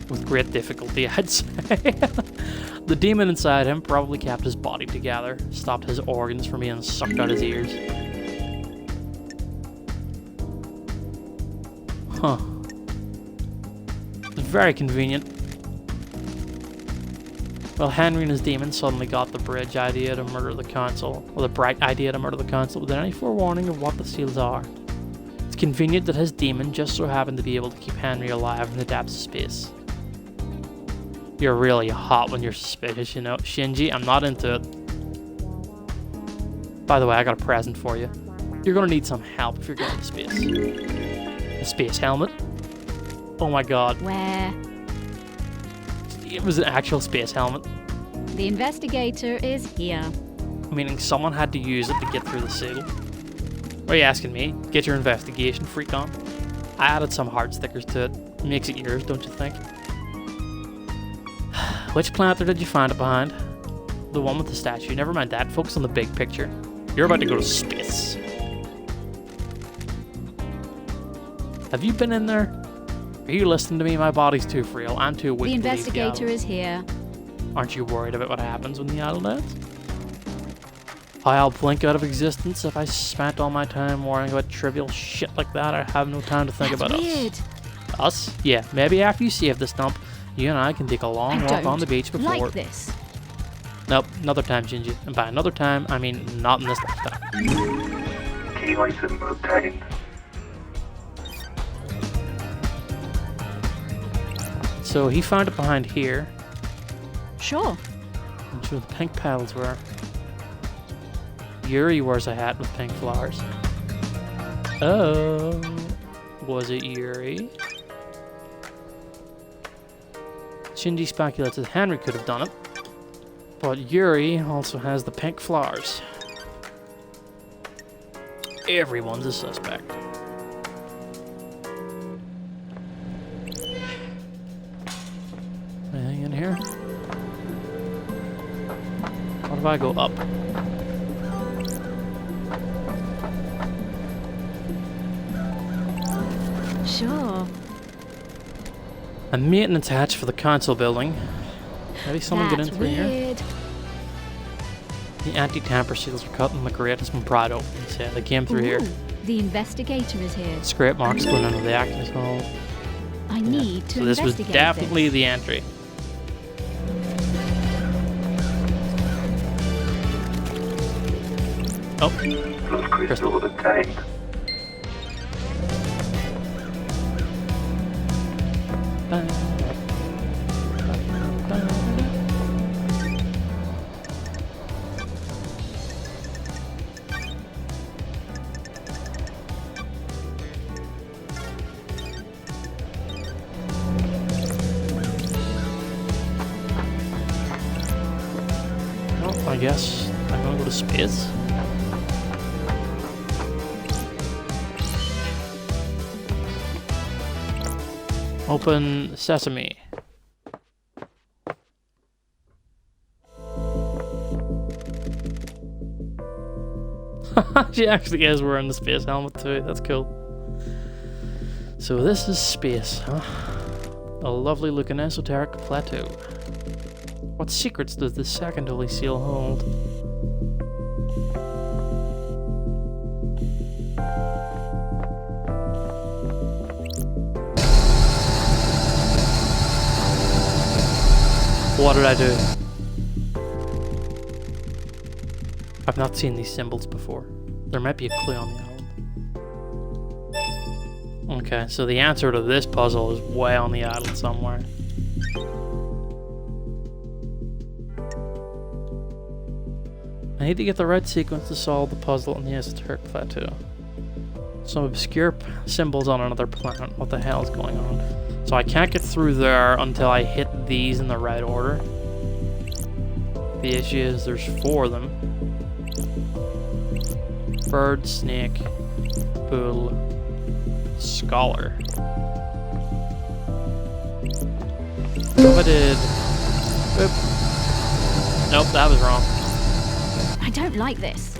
With great difficulty, I'd say. The demon inside him probably kept his body together, stopped his organs from being sucked out his ears. Huh. It's very convenient. Well, Henry and his demon suddenly got the bridge idea to murder the council, or the bright idea to murder the council, without any forewarning of what the seals are. convenient that his demon just so happened to be able to keep Henry alive in the depths of space. You're really hot when you're suspicious, you know. Shinji, I'm not into it. By the way, I got a present for you. You're gonna need some help if you're going to space. A space helmet? Oh my god. Where? It was an actual space helmet. The investigator is here. Meaning someone had to use it to get through the seal. What are you asking me? Get your investigation freak on. I added some heart stickers to it. Makes it yours, don't you think? Which planter did you find it behind? The one with the statue. Never mind that. Focus on the big picture. You're about to go to space. Have you been in there? Are you listening to me? My body's too frail. I'm too weak The to leave investigator the is here. island. Aren't you worried about what happens when the island ends? I'll blink out of existence if I spent all my time worrying about trivial shit like that. I have no time to think That's about weird. us. Yeah, maybe after you save this dump, you and I can take a long walk on the beach before. Like this. Nope, another time, Shinji. And by another time, I mean not in this lifetime. Key license obtained. So he found it behind here. Sure. I'm sure the pink petals were. Yuri wears a hat with pink flowers. Oh, was it Yuri? Shinji speculates that Henry could have done it, but Yuri also has the pink flowers. Everyone's a suspect. Anything in here? What if I go up? Sure. A maintenance hatch for the council building. Maybe someone get in That's through here? weird. The anti-tamper seals are cut in the grate as from Prado. They say they came through here. Ooh, the investigator is here. Scrape marks going under the actors hall. I need to So this was investigate definitely this. the entry. Oh, Those crystals obtained. well, I guess I'm gonna go to space. Open sesame. She actually is wearing the space helmet too. That's cool. So this is space, huh? A lovely looking esoteric plateau. What secrets does the second holy seal hold? What did I do? I've not seen these symbols before. There might be a clue on the island. Okay, so the answer to this puzzle is way on the island somewhere. I need to get the right sequence to solve the puzzle on the esoteric plateau. Some obscure symbols on another planet. What the hell is going on? So I can't get through there until I hit these in the right order. The issue is there's 4 of them. Bird, snake, bull, scholar. So if I did... Oop. Nope, that was wrong. I don't like this.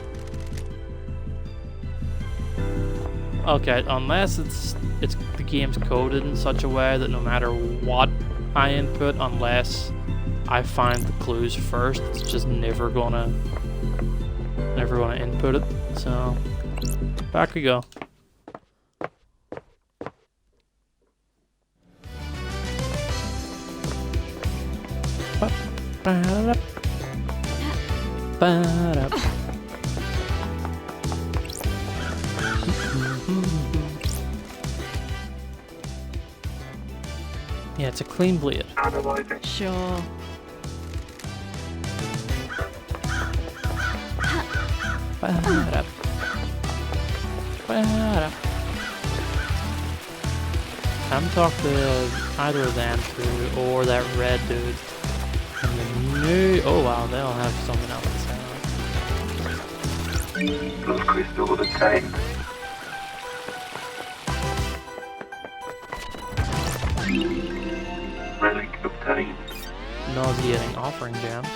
Okay, unless it's the game's coded in such a way that no matter what I input, unless I find the clues first, it's just never gonna input it. So back we go. it's a clean blade. Analyzing. Sure. Ba-da. Ba-da. I haven't talked to either of them two or that red dude. And the new. Oh wow, they all have something else to say. Blood crystal obtained. Relic obtained. Nauseating offering gems.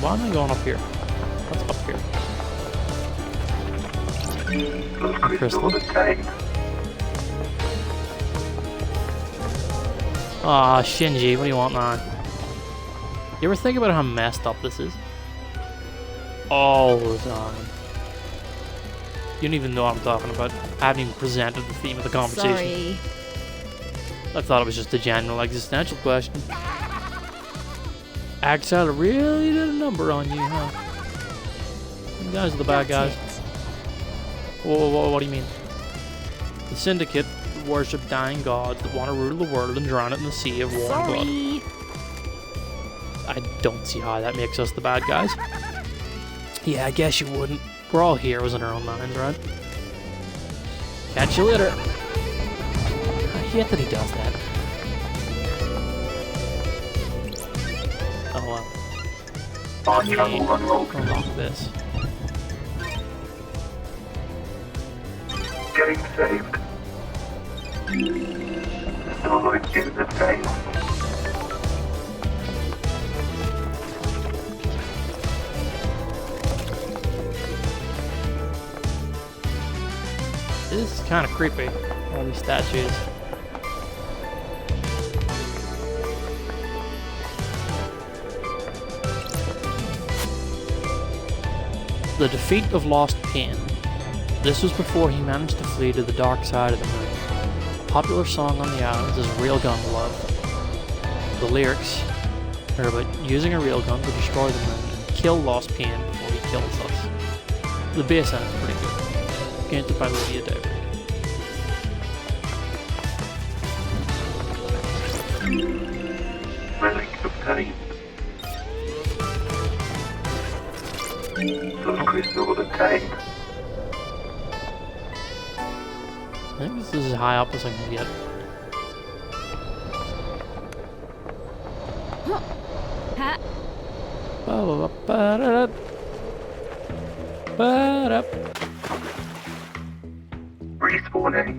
Why am I going up here? What's up here? Blood Crystal. crystal obtained. Aw, Shinji, what do you want, man? You ever think about how messed up this is? All the time. You don't even know what I'm talking about. I haven't even presented the theme of the conversation. Sorry. I thought it was just a general existential question. Axel really did a number on you, huh? You guys are the bad guys. What do you mean? The Syndicate worship dying gods that want to rule the world and drown it in the sea of warm blood. Sorry. I don't see how that makes us the bad guys. Yeah, I guess you wouldn't. We're all heroes in our own minds, right? Catch you later. I hate that he does that. Oh well. On travel unlocked. Unlock this. Getting saved. Starlight skins obtained. This is kind of creepy. All these statues. The defeat of Lost Pain. This was before he managed to flee to the dark side of the moon. A popular song on the islands is Railgun Love. The lyrics are about using a railgun to destroy the moon and kill Lost Pain before he kills us. The bass end is pretty good. Painted by Lydia David. Relic obtained. Blood crystal obtained. I think this is as high up as I can get. Ha. Ba-ba-ba-ba-da-da. Ba-da. Respawning.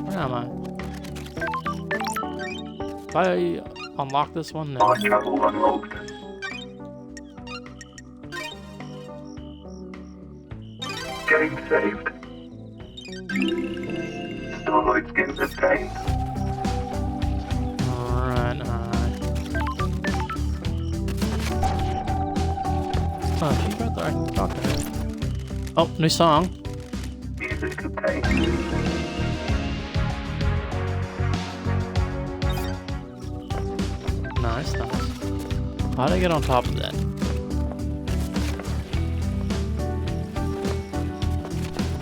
Where am I? If I unlock this one now. On travel unlocked. Getting saved. Starlight skins obtained. Alright, alright. Oh, she's right there. I can talk to her. Oh, new song. Music obtained. Nice, nice. How do I get on top of that?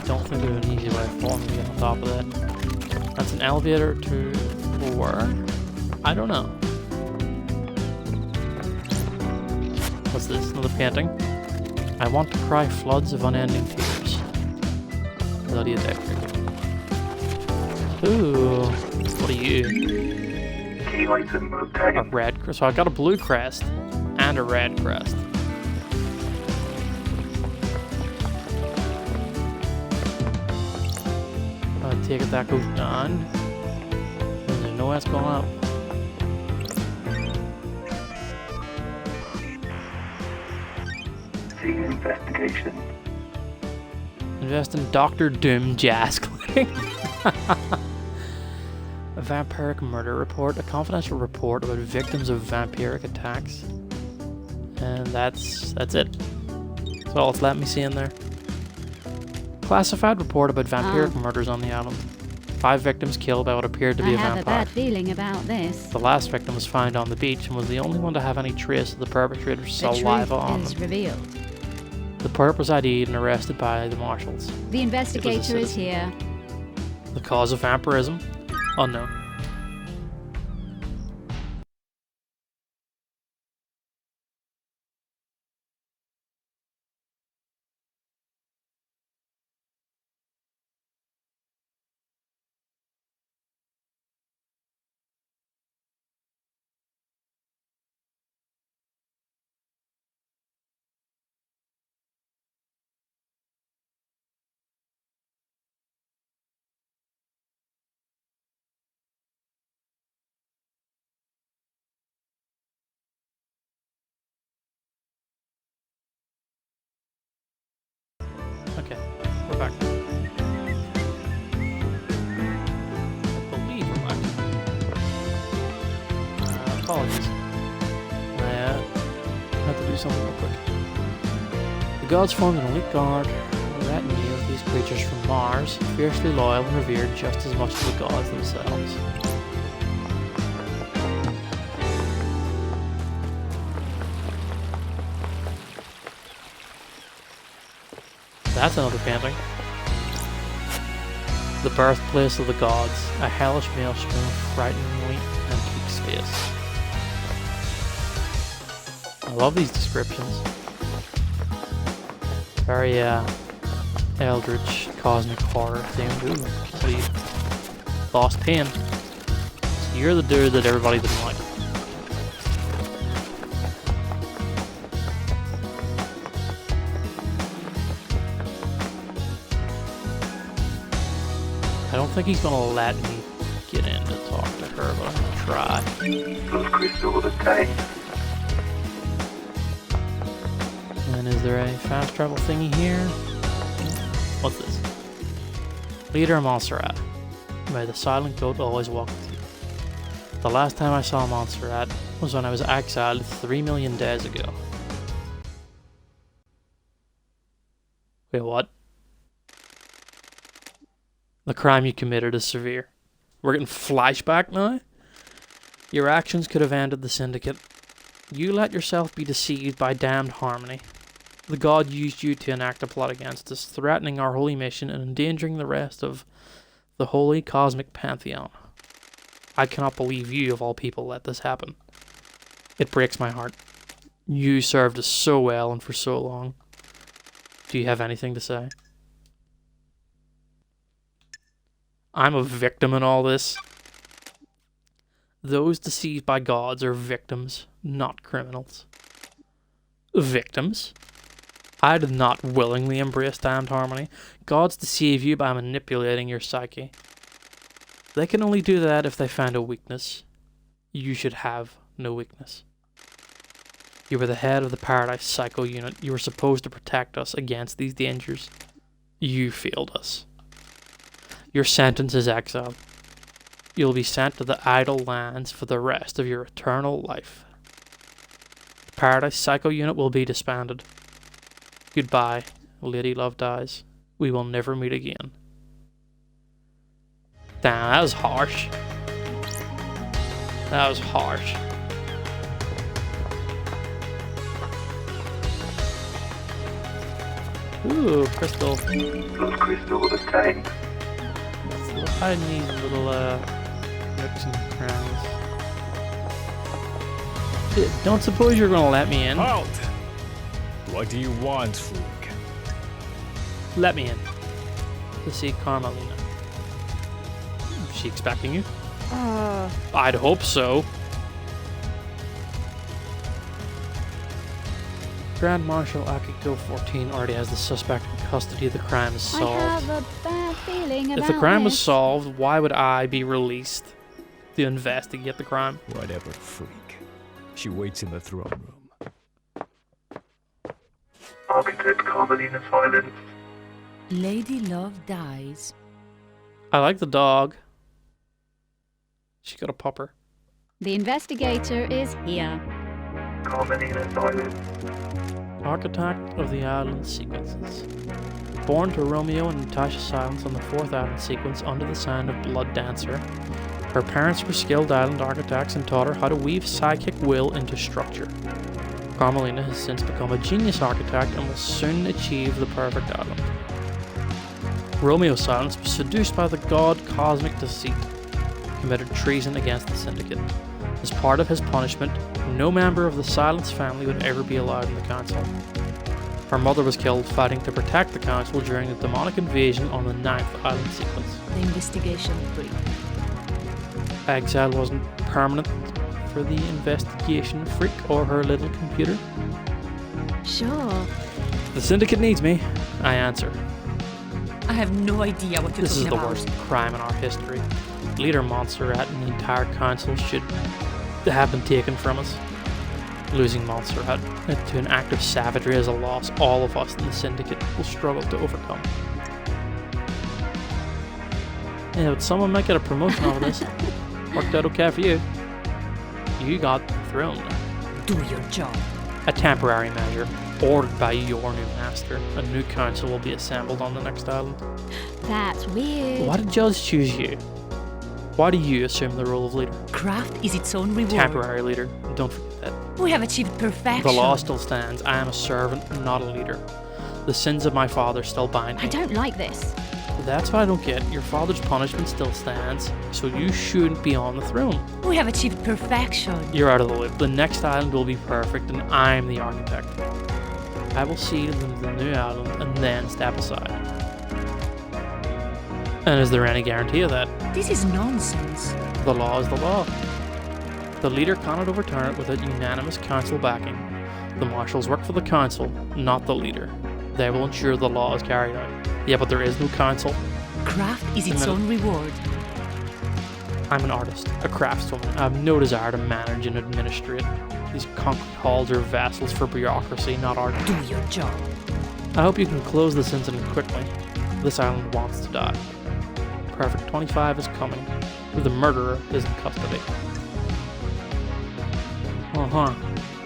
Don't think there's an easy way for me to get on top of that. That's an elevator to where? I don't know. What's this? Another painting? I want to cry floods of unending tears. Lydia Deckard. Ooh, what are you? Key item A obtained. red crest. So I got a blue crest and a red crest. I take it that goes down. And there's no S going up. See investigation. Invest in Dr. Doom jazz clinic. A vampiric murder report, a confidential report about victims of vampiric attacks. And that's it. That's all it's letting me see in there. Classified report about vampiric murders on the island. 5 victims killed by what appeared to I be a have a vampire. bad feeling about this. The last victim was found on the beach and was the only one to have any trace of the perpetrator's The saliva truth on is them. revealed. The perp was ID'd and arrested by the marshals. The investigator is citizen. here. The cause of vampirism? Unknown. Okay, we're back. I believe we're back. Apologies. I have to do something real quick. The gods formed an elite guard, a retinue of these creatures from Mars, fiercely loyal and revered just as much as the gods themselves. That's another painting. The birthplace of the gods, a hellish maelstrom of frighteningly antique space. I love these descriptions. Very eldritch, cosmic horror themed. Ooh, what are you? Lost Pain. So you're the dude that everybody didn't like. I don't think he's gonna let me get in to talk to her, but I'm gonna try. Those crystals are tight. And is there a fast travel thingy here? What's this? Leader of Montserrat. May the silent goat always walk with you. The last time I saw Montserrat was when I was exiled 3 million days ago. Wait, what? The crime you committed is severe. We're getting flashback now? Your actions could have ended the Syndicate. You let yourself be deceived by damned Harmony. The god used you to enact a plot against us, threatening our holy mission and endangering the rest of the holy cosmic pantheon. I cannot believe you, of all people, let this happen. It breaks my heart. You served us so well and for so long. Do you have anything to say? I'm a victim in all this. Those deceived by gods are victims, not criminals. Victims? I did not willingly embrace damned Harmony. Gods deceive you by manipulating your psyche. They can only do that if they find a weakness. You should have no weakness. You were the head of the Paradise Psycho Unit. You were supposed to protect us against these dangers. You failed us. Your sentence is exile. You'll be sent to the idle lands for the rest of your eternal life. The Paradise Psycho Unit will be disbanded. Goodbye, Lady Love Dies. We will never meet again. Damn, that was harsh. That was harsh. Ooh, crystal. Those crystals are tight. I need little nooks and crannies. Don't suppose you're gonna let me in? Halt! What do you want, Freak? Let me in. To see Carmelina. Is she expecting you? I'd hope so. Grand Marshal Akiko 14 already has the suspect in custody. The crime is solved. I have a bad feeling about If the crime was this. solved, why would I be released to investigate the crime? Whatever, Freak. She waits in the throne room. Architect Carmelina Silence. Lady Love Dies. I like the dog. She got a pupper. The investigator is here. Carmelina Silence. Architect of the island sequences. Born to Romeo and Natasha Silence on the 4th island sequence under the sign of Blood Dancer, her parents were skilled island architects and taught her how to weave psychic will into structure. Carmelina has since become a genius architect and will soon achieve the perfect island. Romeo Silence was seduced by the god Cosmic Deceit, committed treason against the Syndicate. As part of his punishment, no member of the Silence family would ever be allowed in the council. Her mother was killed fighting to protect the council during the demonic invasion on the 9th island sequence. The investigation brief. Exile wasn't permanent for the investigation freak or her little computer. Sure. The Syndicate needs me, I answer. I have no idea what you're This is talking the about. worst crime in our history. Leader Montserrat and the entire council should have been taken from us. Losing Montserrat to an act of savagery is a loss all of us in the Syndicate will struggle to overcome. Yeah, but someone might get a promotion out of this. Worked out okay for you. You got the throne. Do your job. A temporary measure, ordered by your new master. A new council will be assembled on the next island. That's weird. Why did Judge choose you? Why do you assume the role of leader? Craft is its own reward. Temporary leader. Don't forget that. We have achieved perfection. The law still stands. I am a servant, not a leader. The sins of my father still bind me. I don't like this. That's what I don't get. Your father's punishment still stands, so you shouldn't be on the throne. We have achieved perfection. You're out of the loop. The next island will be perfect, and I'm the architect. I will see to the new island and then step aside. And is there any guarantee of that? This is nonsense. The law is the law. The leader cannot overturn it without unanimous council backing. The marshals work for the council, not the leader. They will ensure the law is carried out. Yeah, but there is no council. Craft is its own reward. I'm an artist, a craftswoman. I have no desire to manage and administrate. These concrete halls are vessels for bureaucracy, not art. Do your job. I hope you can close this incident quickly. This island wants to die. Perfect 25 is coming. The murderer is in custody.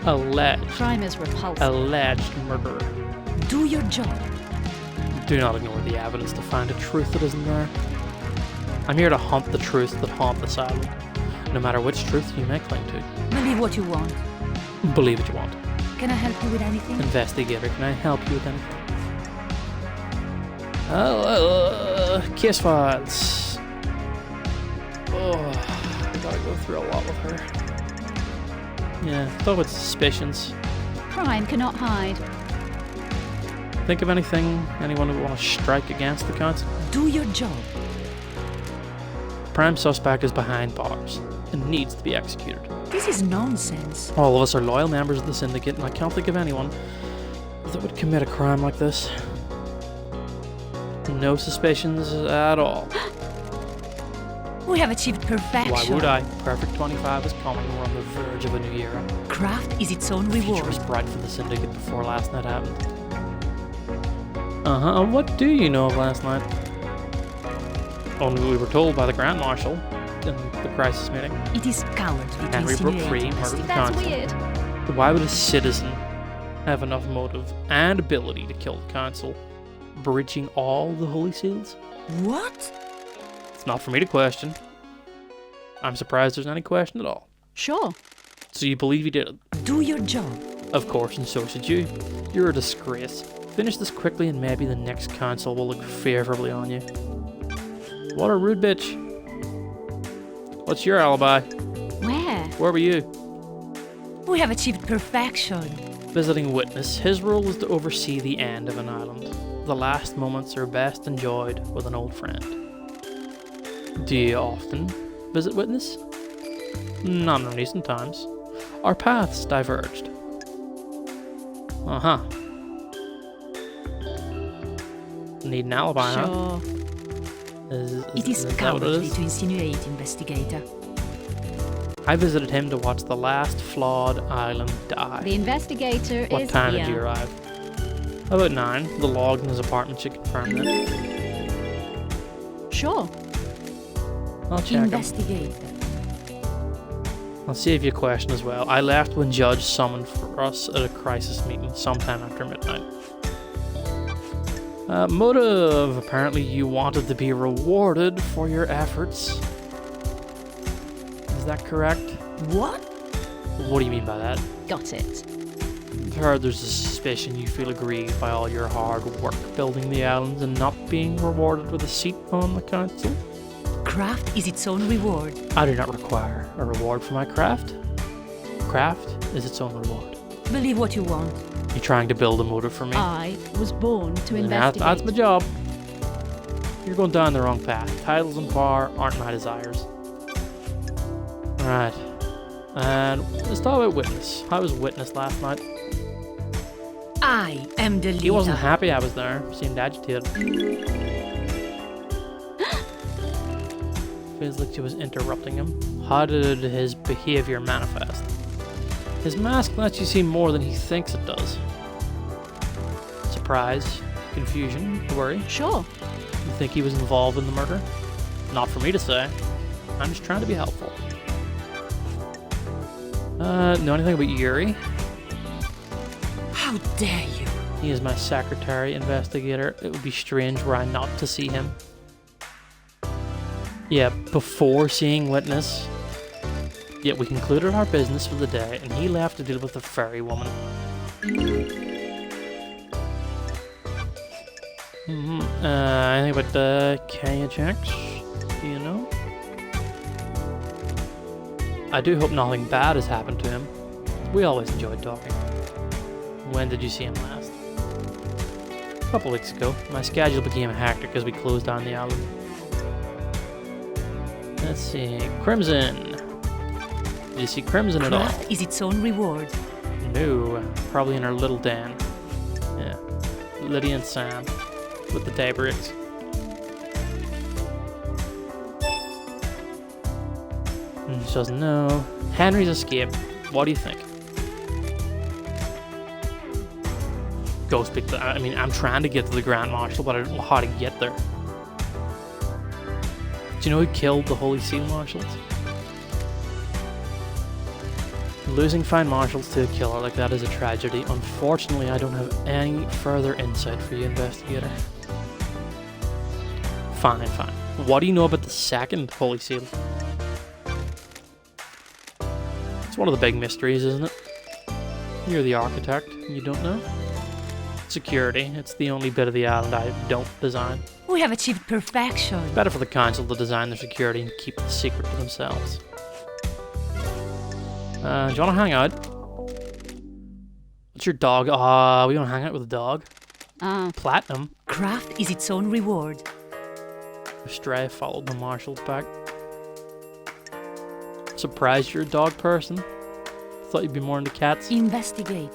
Alleged. Crime is repulsive. Alleged murderer. Do your job. Do not ignore the evidence to find a truth that isn't there. I'm here to hunt the truths that haunt this island, no matter which truth you may cling to. Believe what you want. Believe what you want. Can I help you with anything? Investigator, can I help you with anything? Case files. Oh, I gotta go through a lot with her. Yeah, thought with suspicions. Crime cannot hide. Think of anything anyone would want to strike against the council? Do your job. The prime suspect is behind bars and needs to be executed. This is nonsense. All of us are loyal members of the Syndicate, and I can't think of anyone that would commit a crime like this. No suspicions at all. We have achieved perfection. Why would I? Perfect 25 is coming. We're on the verge of a new era. Craft is its own The future reward. was bright for the Syndicate before last night happened. And what do you know of last night? Only we were told by the Grand Marshal in the crisis meeting. It is cowardly to Henry broke free, insinuate. murdered the That's council. weird. Why would a citizen have enough motive and ability to kill the council, breaching all the holy seals? What? It's not for me to question. I'm surprised there's any question at all. Sure. So you believe he did it? Do your job. Of course, and so should you. You're a disgrace. Finish this quickly and maybe the next council will look favorably on you. What a rude bitch. What's your alibi? Where? Where were you? We have achieved perfection. Visiting witness. His role was to oversee the end of an island. The last moments are best enjoyed with an old friend. Do you often visit witness? Not in recent times. Our paths diverged. Need an alibi, huh? Sure. It is that what it cowardly is? to insinuate, investigator. I visited him to watch the last flawed island die. The investigator What is time here. did you arrive? About 9. The log in his apartment should confirm that. Sure. I'll check him. Investigator. I'll see if you question as well. I left when Judge summoned for us at a crisis meeting sometime after midnight. Motive. Apparently you wanted to be rewarded for your efforts. Is that correct? What? What do you mean by that? Got it. I've heard there's a suspicion you feel aggrieved by all your hard work building the islands and not being rewarded with a seat on the council. Craft is its own reward. I do not require a reward for my craft. Craft is its own reward. Believe what you want. You're trying to build a motive for me. I was born to That's investigate. my job. You're going down the wrong path. Titles and power aren't my desires. Alright. And let's talk about Witness. How was Witness last night? I am the leader. He wasn't happy I was there. Seemed agitated. Feels like she was interrupting him. How did his behavior manifest? His mask lets you see more than he thinks it does. Surprise, confusion, worry. Sure. You think he was involved in the murder? Not for me to say. I'm just trying to be helpful. Know anything about Yuri? How dare you? He is my secretary investigator. It would be strange were I not to see him. Yeah, before seeing Witness. Yet we concluded our business for the day, and he left to deal with the fairy woman. Anything about the Kaya checks? Do you know? I do hope nothing bad has happened to him. We always enjoyed talking. When did you see him last? A couple weeks ago. My schedule became hectic as we closed down the island. Let's see. Crimson. Did you see Crimson at all? Craft is its own reward. No. Probably in her little den. Yeah. Lydia and Sam. With the day bricks. She doesn't know. Henry's escaped. What do you think? Go speak to... I mean, I'm trying to get to the Grand Marshal, but I don't know how to get there. Do you know who killed the Holy Seal Marshals? Losing fine marshals to a killer like that is a tragedy. Unfortunately, I don't have any further insight for you, investigator. Fine, fine. What do you know about the second Holy Seal? It's one of the big mysteries, isn't it? You're the architect. You don't know? Security. It's the only bit of the island I don't design. We have achieved perfection. It's better for the council to design their security and keep the secret to themselves. Do you want to hang out? What's your dog? We don't hang out with a dog. Platinum. Craft is its own reward. Stray followed the marshals back. Surprised you're a dog person? Thought you'd be more into cats. Investigator.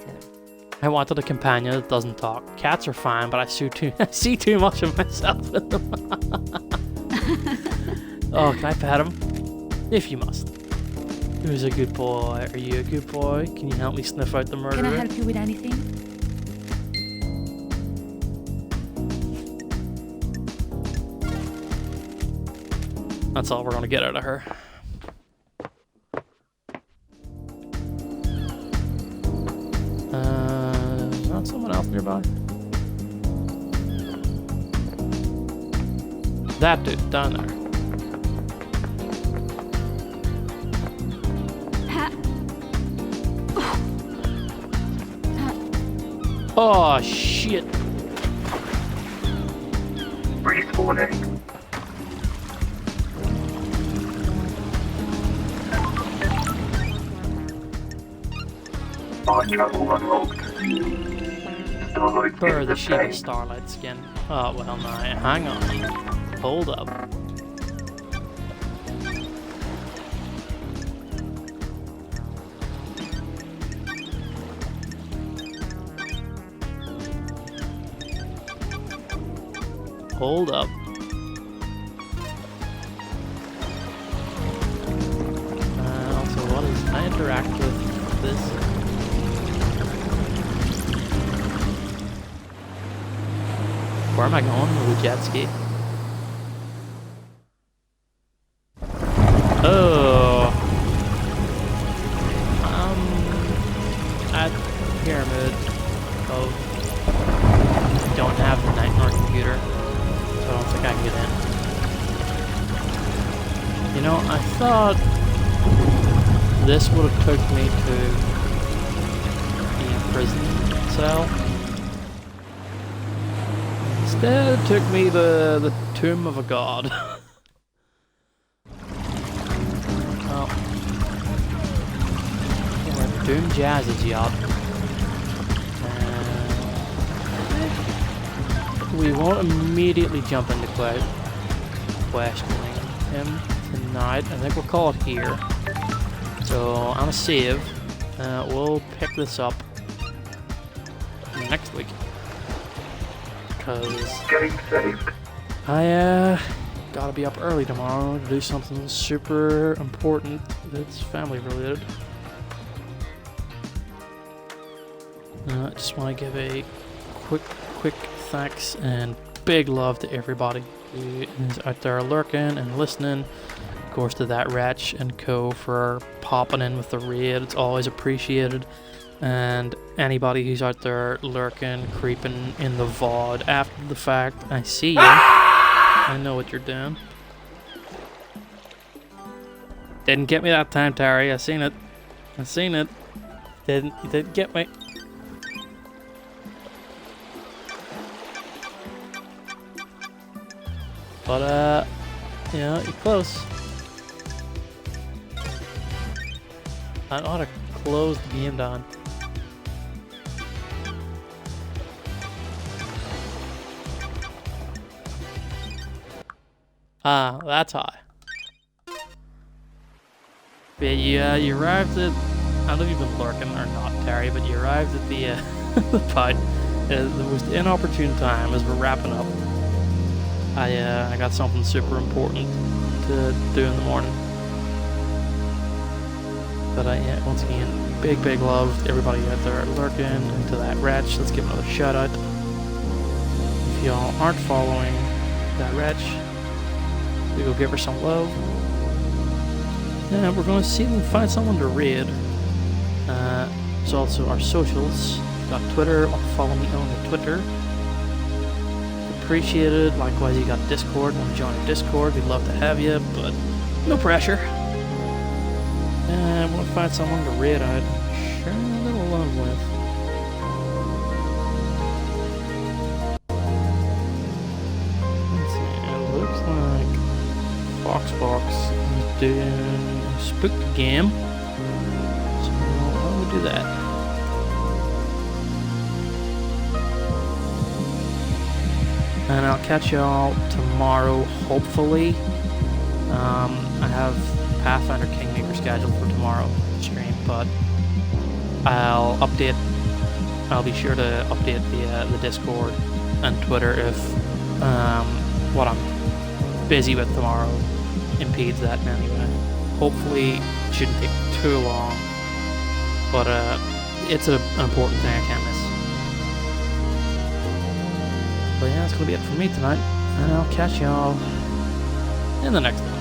I wanted a companion that doesn't talk. Cats are fine, but I see too much of myself in them. Oh, can I pet him? If you must. Who's a good boy? Are you a good boy? Can you help me sniff out the murderer? Can I help you with anything? That's all we're gonna get out of her. Is not someone else nearby? That dude down there. Oh shit! Respawning. Fast travel unlocked. Starlight For the is Shiva the Starlight skin. Oh well, no, hang on. Hold up. Hold up. Also, what is... Can I interact with this? Where am I going with a jet ski? Oh. At Pyramid of... Don't have the night our computer, so I don't think I can get in. You know, I thought this would have took me to the prison cell. Instead, it took me to the tomb of a god. Well, we're Doom Jazz's yacht. We won't immediately jump into questioning him tonight. I think we'll call it here. So on a save, we'll pick this up next week. Because Getting saved. I gotta be up early tomorrow to do something super important that's family related. I just want to give a quick thanks and big love to everybody who is out there lurking and listening. Of course, to that Wretch and co for popping in with the raid. It's always appreciated. And anybody who's out there lurking, creeping in the VOD after the fact, I see you. I know what you're doing. Didn't get me that time, Terry. I seen it. I seen it. You didn't get me. But, you know, you're close. I ought to close the game down. Ah, that's high. But you arrived at... I don't know if you've been lurking or not, Terry, but you arrived at the, the pod at the most inopportune time as we're wrapping up. I got something super important to do in the morning. But yeah, once again, big love to everybody out there lurking, and to that Wretch. Let's give another shout out. If y'all aren't following that Wretch, we go give her some love. Yeah, we're going to see if we can find someone to raid. There's also our socials. We've got Twitter. Follow me on the Twitter. Appreciated. Likewise, you got Discord. Want to join our Discord? We'd love to have you, but no pressure. And we'll find someone to raid out and share a little love with. Let's see. It looks like Foxbox is doing a spooky game. So why don't we do that? And I'll catch y'all tomorrow, hopefully. I have Pathfinder Kingmaker scheduled for tomorrow stream, but I'll be sure to update the Discord and Twitter if what I'm busy with tomorrow impedes that in any way. Hopefully it shouldn't take too long, but it's an important thing I can't miss. But yeah, that's going to be it for me tonight, and I'll catch y'all in the next one.